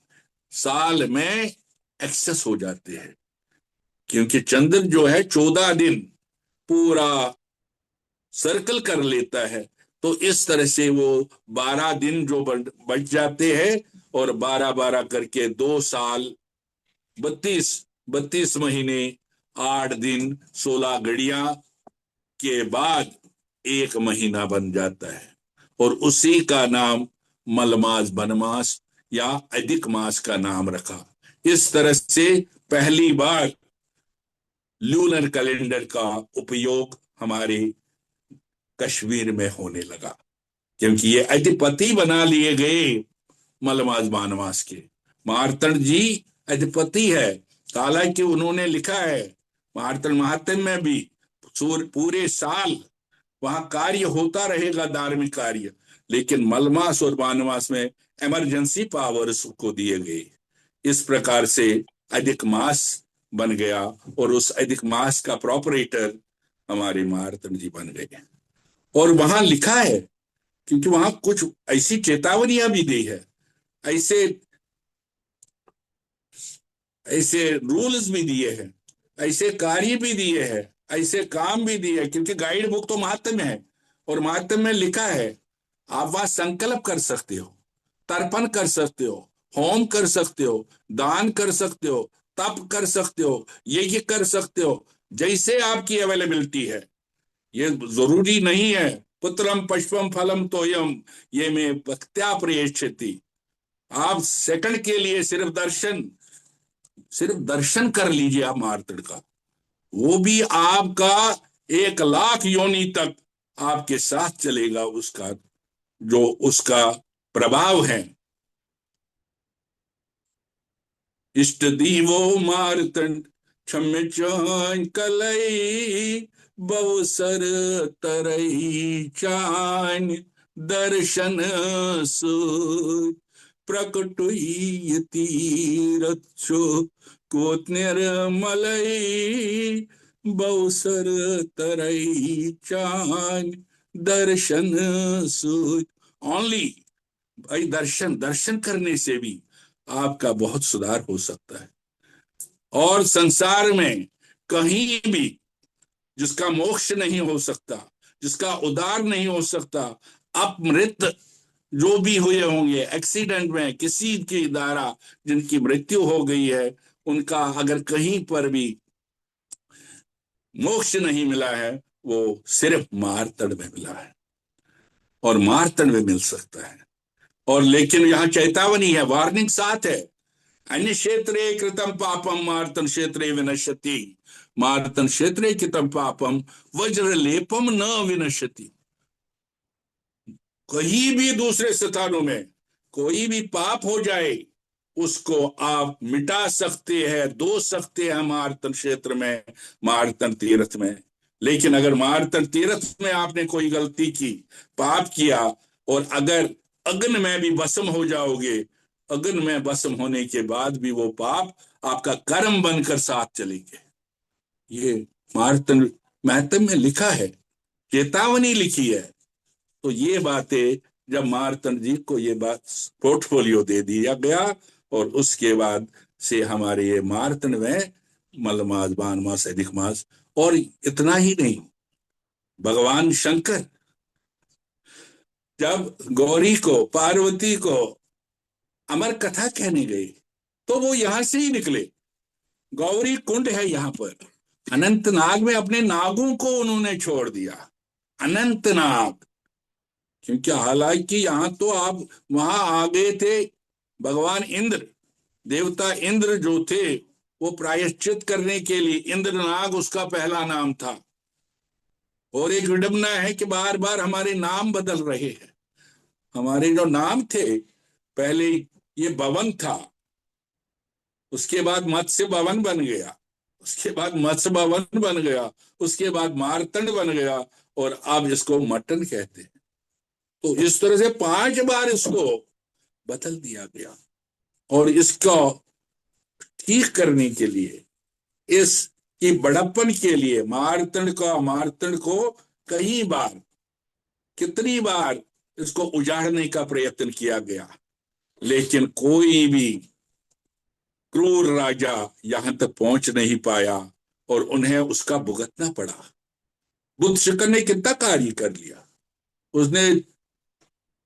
साल में एक्सेस हो जाते हैं, क्योंकि चंद्र जो है 14 दिन पूरा सर्कल कर लेता है। तो इस तरह से वो 12 दिन जो बच जाते हैं, और 12-12 करके 2 साल, 32 महीने, 8 दिन, 16 घड़ियां के बाद एक महीना बन जाता है, और उसी का नाम मलमास बनमास या अधिक मास का नाम रखा। इस तरह से पहली बार ल्यूनर कैलेंडर का उपयोग हमारे कश्मीर में होने लगा, क्योंकि ये अधिपति बना लिए गए मलमास बानमास के। मार्तंड जी अधिपति है, हालांकि उन्होंने लिखा है मार्तंड महात्म्य में भी, पूरे साल वहां कार्य होता रहेगा, धार्मिक कार्य, लेकिन मलमास और बानमास में इमरजेंसी पावर्स को दिए गए। इस प्रकार से अधिक मास बन गया, और उस अधिक मास का प्रॉपरेटर हमारे मार्तंड जी बन गए। और वहां लिखा है, क्योंकि वहां कुछ ऐसी चेतावनियां भी दी है, ऐसे ऐसे रूल्स भी दिए हैं, ऐसे कार्य भी दिए हैं, ऐसे काम भी दिए हैं, क्योंकि गाइड बुक तो महात्म्य है, और महात्म्य में लिखा है आप वहां संकल्प कर सकते हो, तर्पण कर सकते हो, होम कर सकते हो, दान कर सकते हो, तप कर सकते हो, ये कर सकते हो, जैसे आपकी अवेलेबिलिटी है। ये जरूरी नहीं है पुत्रम पुष्पम फलम तोयम ये में भक्त्या प्रयच्छति। आप सेकंड के लिए सिर्फ दर्शन कर लीजिए आप मार्तंड का, वो भी आपका 1,00,000 योनि तक आपके साथ चलेगा, उसका जो उसका प्रभाव है। इष्ट दीवो मार्तंड क्षम्य चान कलई बवसर तरई चान दर्शन सु प्रकटुयति रक्षो कोत्निर्मलई बवसर तरई चान दर्शन सु। ओनली भाई दर्शन करने से भी आपका बहुत सुधार हो सकता है। और संसार में कहीं भी जिसका मोक्ष नहीं हो सकता, जिसका उद्धार नहीं हो सकता, अपमृत जो भी हुए होंगे एक्सीडेंट में, किसी के द्वारा जिनकी मृत्यु हो गई है, उनका अगर कहीं पर भी मोक्ष नहीं मिला है, वो सिर्फ मार्तंड में मिला है, और मार्तंड में मिल सकता है। और लेकिन यहाँ चेतावनी है, वार्निंग साथ है, अन्य क्षेत्रे कृतम पापम मार्तंड क्षेत्रे विनश्यति, मार्तंड क्षेत्रे कृतम पापम वज्र लेपम न विनश्यति। कहीं भी दूसरे स्थानों में कोई भी पाप हो जाए, उसको आप मिटा सकते हैं, धो सकते हैं मार्तंड क्षेत्र में, मार्तंड तीर्थ में। लेकिन अगर मार्तंड तीर्थ में आपने कोई गलती की, पाप किया, और अगर अग्नि में भी भस्म हो जाओगे, अग्नि में भस्म होने के बाद भी वो पाप आपका कर्म बनकर साथ चलेंगे। ये मार्तंड महात्म्य में लिखा है, चेतावनी लिखी है। तो ये बातें जब मार्तंड जी को ये बात पोर्टफोलियो दे दिया गया, और उसके बाद से हमारे ये मार्तंड में मलमास बानमास अधिक मास, और इतना ही नहीं, भगवान शंकर जब गौरी को, पार्वती को अमर कथा कहने गए, तो वो यहां से ही निकले। गौरी कुंड है यहाँ पर, अनंतनाग में अपने नागों को उन्होंने छोड़ दिया, अनंतनाग। क्योंकि हालांकि यहाँ तो आप वहां आ गए थे, भगवान इंद्र, देवता इंद्र जो थे, वो प्रायश्चित करने के लिए इंद्रनाग उसका पहला नाम था। और एक विडंबना है कि बार बार हमारे नाम बदल रहे हैं। हमारे जो नाम थे, पहले ये भवन था, उसके बाद मत्स्य भवन बन गया, उसके बाद मत्स्य भवन बन गया, उसके बाद मार्तंड बन गया, और अब इसको मटन कहते हैं। तो इस तरह से 5 बार इसको बदल दिया गया। और इसको ठीक करने के लिए, इसकी बड़प्पन के लिए मार्तंड को कई बार, कितनी बार इसको उजाड़ने का प्रयत्न किया गया, लेकिन कोई भी क्रूर राजा यहां तक पहुंच नहीं पाया और उन्हें उसका भुगतना पड़ा। बुद्ध शंकर ने कितना कार्य कर लिया। उसने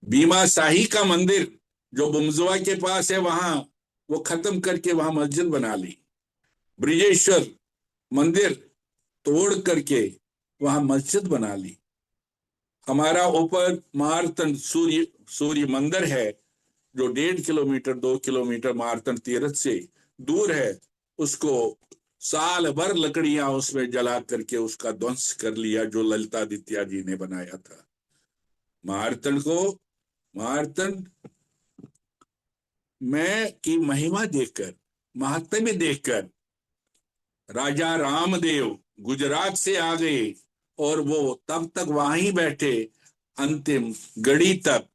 भीमा शाही का मंदिर जो बुमजुआ के पास है वहां, वो खत्म करके वहां मस्जिद बना ली। ब्रिजेश्वर मंदिर तोड़ करके वहां मस्जिद बना ली। हमारा ऊपर मारतंड सूर्य मंदिर है जो 1.5 किलोमीटर 2 किलोमीटर मारतंड तीर्थ से दूर है, उसको साल भर लकड़ियां उसमें जला करके उसका ध्वंस कर लिया जो ललितादित्य जी ने बनाया था। मारतंड में की महिमा देखकर, महात्म्य देखकर राजा रामदेव गुजरात से आ गए और वो तब तक वहीं बैठे अंतिम घड़ी तक,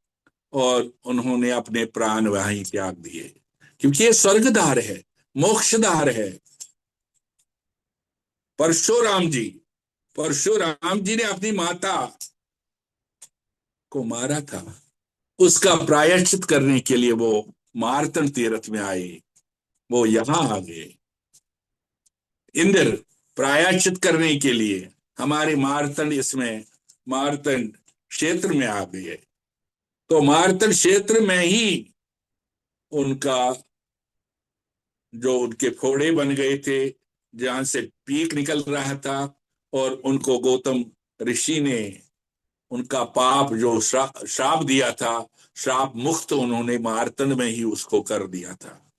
और उन्होंने अपने प्राण वहीं त्याग दिए, क्योंकि ये स्वर्गद्वार है, मोक्षद्वार है। परशुराम जी ने अपनी माता को मारा था, उसका प्रायश्चित करने के लिए वो मारतंड तीर्थ में आए, वो यहां आ गए। इंद्र प्रायश्चित करने के लिए हमारे मारतंड क्षेत्र में आ गए। तो मारतंड क्षेत्र में ही उनका जो उनके फोड़े बन गए थे, जहां से पीक निकल रहा था, और उनको गौतम ऋषि ने उनका पाप जो श्राप दिया था, श्राप मुक्त उन्होंने मारतंड में ही उसको कर दिया था।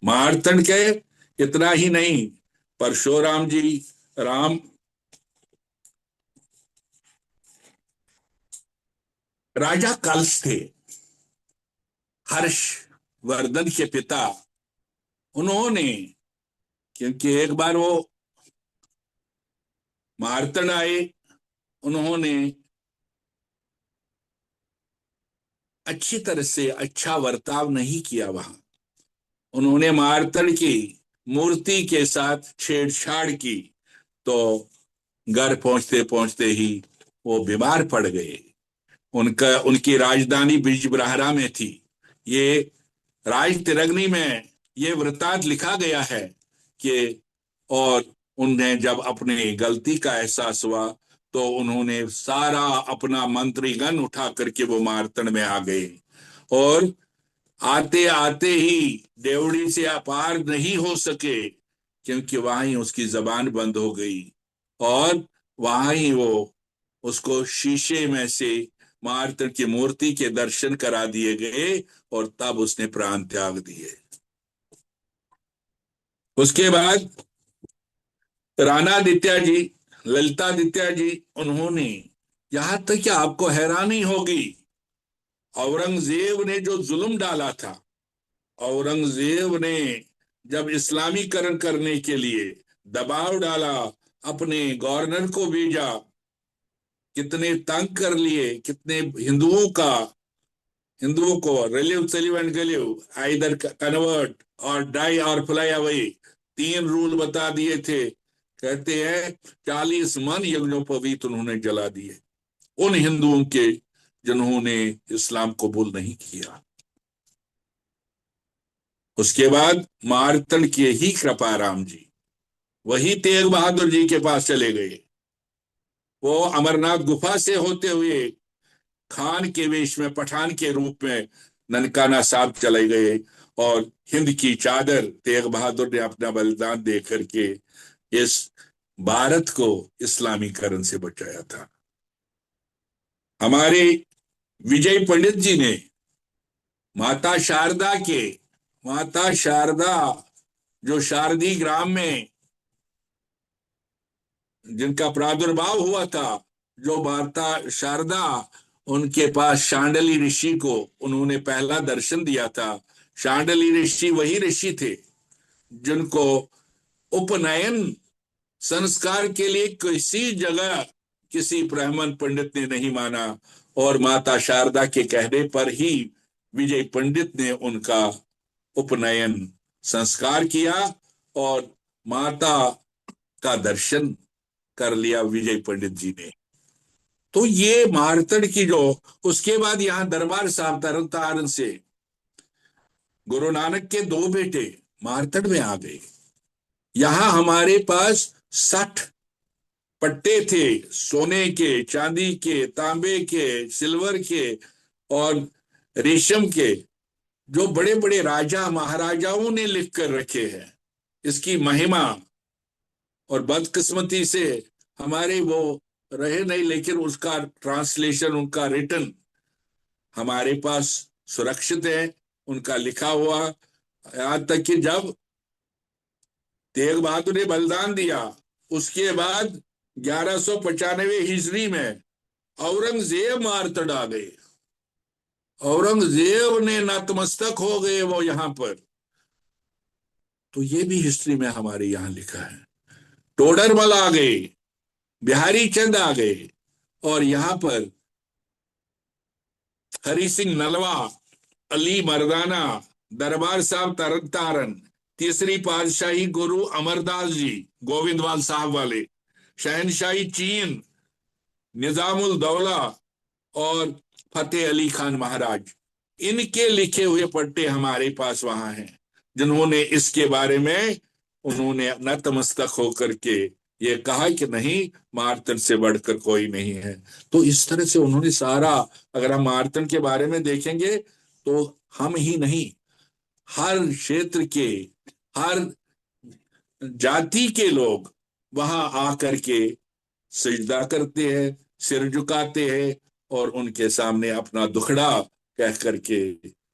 मारतंड के इतना ही नहीं, परशुराम जी राजा कल्स थे, हर्षवर्धन के पिता, उन्होंने, क्योंकि एक बार वो मारतंड आए, उन्होंने अच्छी तरह से अच्छा बर्ताव नहीं किया। वहां उन्होंने मारतंड की मूर्ति के साथ छेड़छाड़ की, तो घर पहुंचते पहुंचते ही वो बीमार पड़ गए। उनकी राजधानी बिजबराहरा में थी। ये राजतिरगनी में ये वृत्तांत लिखा गया है कि, और उन्हें जब अपनी गलती का एहसास हुआ तो उन्होंने सारा अपना मंत्रीगण उठा करके वो मारतंड में आ गए, और आते आते ही देवड़ी से पार नहीं हो सके, क्योंकि वहां ही उसकी जबान बंद हो गई, और वहां ही वो उसको शीशे में से मारतंड की मूर्ति के दर्शन करा दिए गए, और तब उसने प्राण त्याग दिए। उसके बाद राणादित्य जी, ललितादित्य जी, उन्होंने, यहां तक कि आपको हैरानी होगी, औरंगजेब ने जो जुल्म डाला था, औरंगजेब ने जब इस्लामीकरण करने के लिए दबाव डाला, अपने गवर्नर को भेजा, कितने तंग कर लिए, कितने हिंदुओं को रिलीव सेलिव एंड गलीव, आइदर कन्वर्ट और डाई और फ्लाई अवे, 3 रूल बता दिए थे। कहते हैं 40 मन यज्ञोपवीत उन्होंने जला दिए उन हिंदुओं के जिन्होंने इस्लाम कबूल नहीं किया। उसके बाद मारतंड के ही कृपाराम जी, वही तेग बहादुर जी के पास चले गए। वो अमरनाथ गुफा से होते हुए खान के वेश में, पठान के रूप में ननकाना साहब चले गए, और हिंद की चादर तेग बहादुर ने अपना बलिदान दे करके इस भारत को इस्लामीकरण से बचाया था। हमारे विजय पंडित जी ने माता शारदा जो शारदी ग्राम में जिनका प्रादुर्भाव हुआ था, जो माता शारदा, उनके पास शांडली ऋषि को उन्होंने पहला दर्शन दिया था। शांडली ऋषि वही ऋषि थे जिनको उपनयन संस्कार के लिए किसी जगह किसी ब्राह्मण पंडित ने नहीं माना, और माता शारदा के कहने पर ही विजय पंडित ने उनका उपनयन संस्कार किया और माता का दर्शन कर लिया विजय पंडित जी ने। तो ये मारतड़ की जो, उसके बाद यहाँ दरबार साहब तरन तारण से गुरु नानक के 2 बेटे मारतड़ में आ गए। यहां हमारे पास 60 पट्टे थे, सोने के, चांदी के, तांबे के, सिल्वर के और रेशम के, जो बड़े बड़े राजा महाराजाओं ने लिख कर रखे हैं इसकी महिमा। और बदकिस्मती से हमारे वो रहे नहीं, लेकिन उसका ट्रांसलेशन, उनका रिटन हमारे पास सुरक्षित है, उनका लिखा हुआ। यहां तक कि जब तेग बहादुर ने बलिदान दिया, उसके बाद 1195 हिजरी में औरंगजेब मारतड़ आ गए। औरंगजेब ने नतमस्तक हो गए वो यहां पर। तो ये भी हिस्ट्री में हमारे यहां लिखा है। टोडरमल आ गए, बिहारी चंद आ गए, और यहां पर हरि सिंह नलवा, अली मर्दाना, दरबार साहब तरन तारण, तीसरी पातशाही गुरु अमरदास जी गोविंदवाल साहब वाले, शहनशाही चीन निजामुल दौला और फतेह अली खान महाराज, इनके लिखे हुए पट्टे हमारे पास वहां हैं, जिन्होंने इसके बारे में उन्होंने नतमस्तक होकर के ये कहा कि नहीं, मारतन से बढ़कर कोई नहीं है। तो इस तरह से उन्होंने सारा, अगर हम मारतन के बारे में देखेंगे तो हम ही नहीं, हर क्षेत्र के, हर जाति के लोग वहां आकर के सजदा करते हैं, सिर झुकाते हैं और उनके सामने अपना दुखड़ा कह करके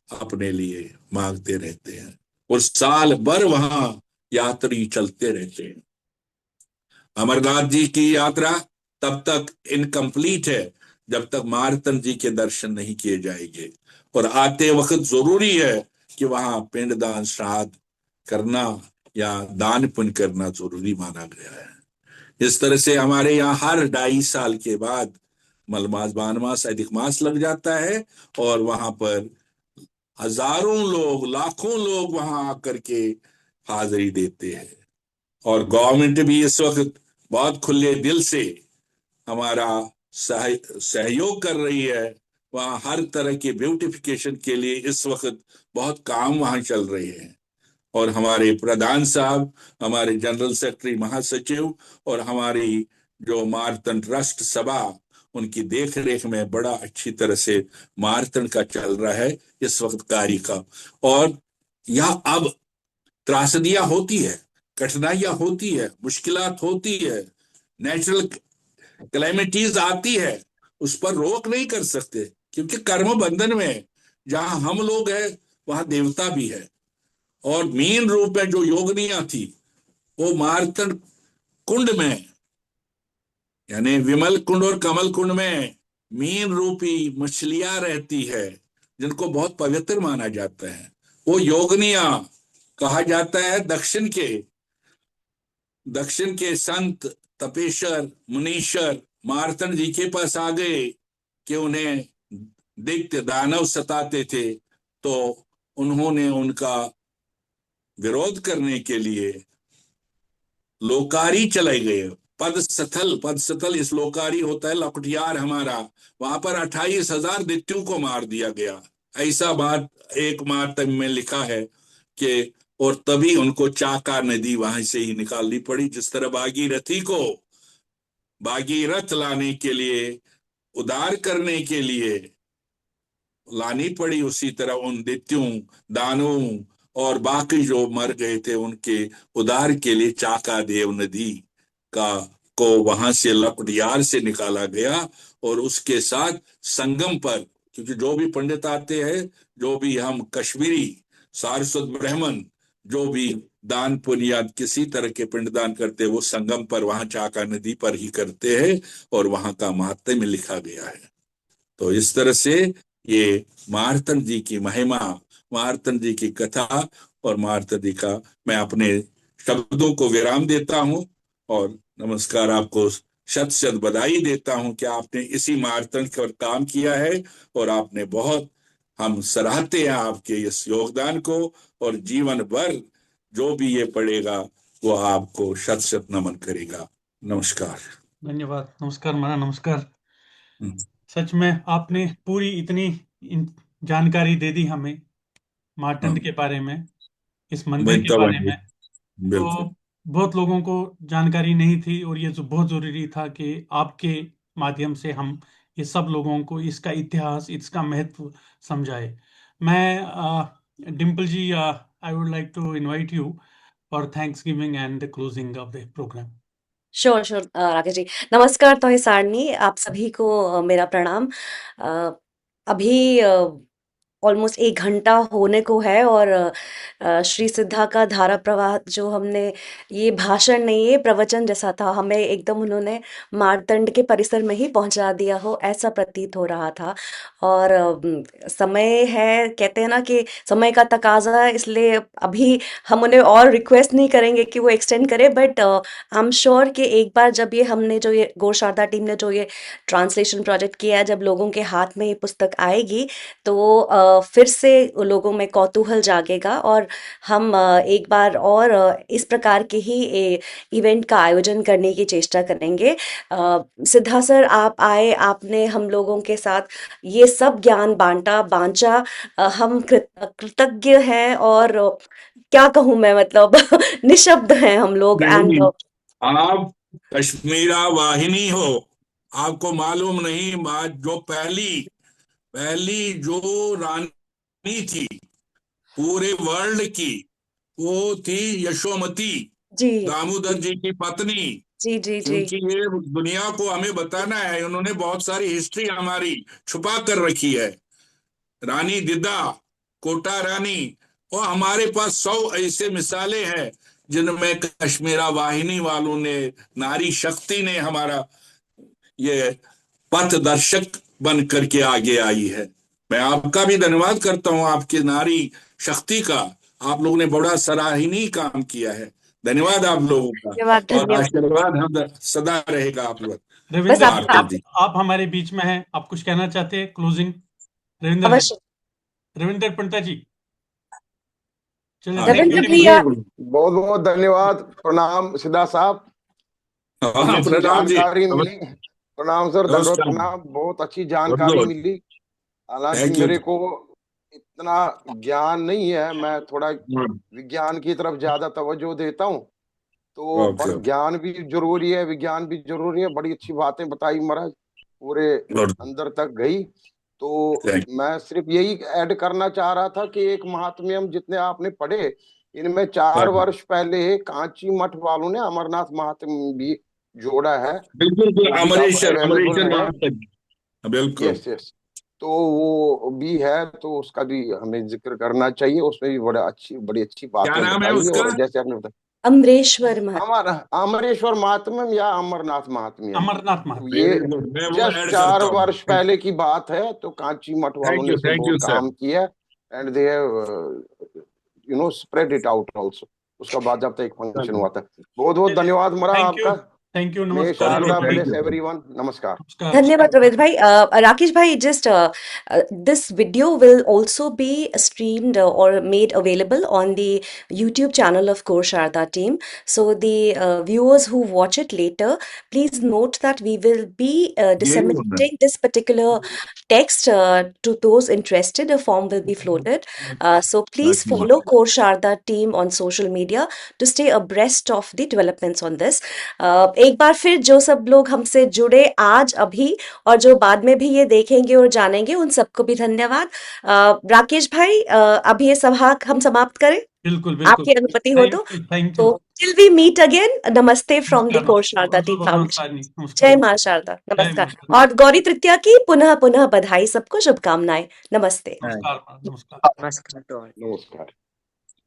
अपने लिए मांगते रहते हैं। और साल भर वहां यात्री चलते रहते हैं। अमरनाथ जी की यात्रा तब तक इनकम्प्लीट है जब तक मारतन जी के दर्शन नहीं किए जाएंगे। और आते वक्त जरूरी है कि वहां पिंडदान श्राद्ध करना या दान पुण्य करना जरूरी माना गया है। इस तरह से हमारे यहाँ हर 2.5 साल के बाद मलमास, बानमास, अधिक मास लग जाता है और वहां पर हजारों लोग, लाखों लोग वहां आकर के हाजिरी देते हैं। और गवर्नमेंट भी इस वक्त बहुत खुले दिल से हमारा सहयोग कर रही है। वहाँ हर तरह के ब्यूटिफिकेशन के लिए इस वक्त बहुत काम वहाँ चल रहे हैं। और हमारे प्रधान साहब, हमारे जनरल सेक्रेटरी, महासचिव और हमारी जो मारतन ट्रस्ट सभा, उनकी देख रेख में बड़ा अच्छी तरह से मारतन का चल रहा है इस वक्त कार्य का। और यह अब त्रासदियां होती है, कठिनाइयां होती है, मुश्किलात होती है, नेचुरल क्लैमिटीज आती है, उस पर रोक नहीं कर सकते, क्योंकि कर्म बंधन में जहां हम लोग हैं वहां देवता भी है। और मेन रूप में जो योगिनियां थी वो मारतन कुंड में, यानी विमल कुंड और कमल कुंड में मीन रूपी मछलियां रहती है, जिनको बहुत पवित्र माना जाता है। वो योगिनियां, कहा जाता है दक्षिण के संत, तपेश्वर, मुनीश्वर मारतन जी के पास आ गए कि उन्हें दैत्य दानव सताते थे। तो उन्होंने उनका विरोध करने के लिए लोकारी चले गए। पदस्थल इस लोकारी होता है लकुटियार हमारा, वहां पर 28,000 दैत्यों को मार दिया गया। ऐसा बात एक मातम में लिखा है कि और तभी उनको चाका नदी वहां से ही निकालनी पड़ी। जिस तरह भागीरथी को भागीरथ लाने के लिए, उद्धार करने के लिए लानी पड़ी, उसी तरह उन दैत्यों, दानवों और बाकी जो मर गए थे उनके उद्धार के लिए चाका देव नदी का को वहां से लकुटियार से निकाला गया। और उसके साथ संगम पर, क्योंकि जो भी पंडित आते हैं, जो भी हम कश्मीरी सारस्वत ब्राह्मण जो भी दान पुण्य या किसी तरह के पिंडदान करते हैं, वो संगम पर वहां चाका नदी पर ही करते हैं और वहां का महात्म्य में लिखा गया है। तो इस तरह से ये मारतन जी की महिमा, मारतन जी की कथा और मारतन जी का मैं अपने शब्दों को विराम देता हूं और नमस्कार, आपको शत शत बधाई देता हूं कि आपने इसी मारतन पर काम किया है और आपने बहुत, हम सराहते हैं आपके इस योगदान को और जीवन भर जो भी ये पढ़ेगा वो आपको शत शत नमन करेगा। नमस्कार। धन्यवाद। नमस्कार महाराज, नमस्कार। हम्म, सच में आपने पूरी इतनी जानकारी दे दी हमें मार्तंड के बारे में, इस मंदिर के बारे में। बिल्कुल। तो बहुत लोगों को जानकारी नहीं थी और ये जो बहुत जरूरी था कि आपके माध्यम से हम ये सब लोगों को इसका इतिहास, इसका महत्व समझाए। मैं Dimple ji, I would like to invite you for thanks giving and the closing of the programme. Sure sure Rakesh ji. नमस्कार तोहे सारणी, आप सभी को मेरा प्रणाम। अ, अभी ऑलमोस्ट 1 घंटा होने को है और श्री सिद्धा का धारा प्रवाह जो हमने, ये भाषण नहीं, ये प्रवचन जैसा था, हमें एकदम उन्होंने मार्तंड के परिसर में ही पहुंचा दिया हो ऐसा प्रतीत हो रहा था। और समय है, कहते हैं ना कि समय का तकाजा है, इसलिए अभी हम उन्हें और रिक्वेस्ट नहीं करेंगे कि वो एक्सटेंड करें, बट आई एम श्योर कि एक बार जब ये हमने जो ये गौर शारदा टीम ने जो ये ट्रांसलेशन प्रोजेक्ट किया है, जब लोगों के हाथ में ये पुस्तक आएगी तो फिर से लोगों में कौतूहल जागेगा और हम एक बार और इस प्रकार के ही इवेंट का आयोजन करने की चेष्टा करेंगे। सिद्धा सर, आप आए, आपने हम लोगों के साथ ये सब ज्ञान बांटा, हम कृतज्ञ हैं और क्या कहूँ मैं, मतलब निशब्द हैं हम लोग। एंड आप कश्मीरा वाहिनी हो, आपको मालूम नहीं, जो पहली जो रानी थी पूरे वर्ल्ड की, वो थी यशोमती, जी दामोदर जी की पत्नी। जी जी जी क्योंकि ये दुनिया को हमें बताना है, उन्होंने बहुत सारी हिस्ट्री हमारी छुपा कर रखी है। रानी दिदा, कोटा रानी, और हमारे पास 100 ऐसे मिसालें हैं जिनमें कश्मीरा वाहिनी वालों ने, नारी शक्ति ने हमारा ये पथ दर्शक बन करके आगे आई है। मैं आपका भी धन्यवाद करता हूं, आपके नारी शक्ति का। आप लोगों ने बड़ा सराहनीय काम किया है। धन्यवाद आप लोगों का, धन्यवाद और धन्यवाद। आशीर्वाद हम सदा रहेगा आप लोग। बस रविंदर मार्तंड जी, आप हमारे बीच में हैं, आप कुछ कहना चाहते हैं क्लोजिंग? रविंदर जी, अवश्य। रविंदर पंडित जी, चलिए। हाँ, थैंक यू रविंद्र डिम्पल भैया, जी। बहुत बहुत धन्यवाद। प्रणाम सिद्धा साहब, बड़ी हाँ, अच्छी प्रणाम जी, जानकारी मिली। प्रणाम सर, दंडवत नमस्कार। प्रणाम, बहुत अच्छी गुड जानकारी गुड, मिली। हालांकि थैंक यू। मेरे को इतना ज्ञान नहीं है, मैं थोड़ा विज्ञान की तरफ ज्यादा तवज्जो देता हूँ, तो ओके, पर ज्ञान भी जरूरी है, विज्ञान भी जरूरी है। बड़ी अच्छी बातें बताई महाराज, पूरे गुड, अंदर तक गई। तो थैंक मैं सिर्फ यही ऐड करना चाह रहा था कि एक महात्म्यम जितने आपने पढ़े, इनमें 4 वर्ष पहले कांची मठ वालों ने अमरनाथ महात्म्य भी जोड़ा है, बिल्कुल। वो भी अब अमरेश्वर अवेलेबल अमरेश्वर है। महात्मा, बिल्कुल। यस यस, तो वो भी है, तो उसका भी हमें जिक्र करना चाहिए। उसमें भी बड़ी अच्छी क्या बातें नाम है बताई, उसका? और जैसे आपने बताया अमरेश्वर महत। हमारा अमरेश्वर महात्म्यम या अमरनाथ महात्म्यम, अमरनाथ तो महात्मा। ये वेरी गुड, मैं वो जस्ट ऐड 4 करता हूँ। वर्ष पहले की बात है। तो कांची मठ वालों ने इस पे थैंक यू बहुत सर। काम किया, and they have spread it out also. उसका बाद जब तक एक फंक्शन हुआ था। बहुत बहुत धन्यवाद मरा थैंक यू, आपका। Thank you. मे नमस्कार शारदा रविंदर ब्लेस जी। एवरीवन। नमस्कार। नमस्कार। धन्यवाद रवेश भाई। राकेश भाई, just this video will also be streamed or made available on the YouTube channel of Core Sharda team. So the viewers who watch it later, please note that we will be disseminating this particular text to those interested. A form will be floated. So please follow Core Sharda team on social media to stay abreast of the developments on this. एक बार फिर जो सब लोग हमसे जुड़े आज अभी और जो बाद में भी ये देखेंगे और जानेंगे, उन सबको भी धन्यवाद। राकेश भाई, अभी ये सभा हम समाप्त करें, बिल्कुल बिल्कुल। आपकी अनुमति हो तो। थैंक तो you. Till we meet again, नमस्ते from the core Sharada team नमस्कार फाउंडेशन। नमस्कार। जय मां शारदा, जय नमस्कार। मां। और गौरी तृतीया की पुनः पुनः बधाई, सबको शुभकामनाएं। नमस्ते। नमस्कार नमस्कार। Namaskar to all. नमस्कार।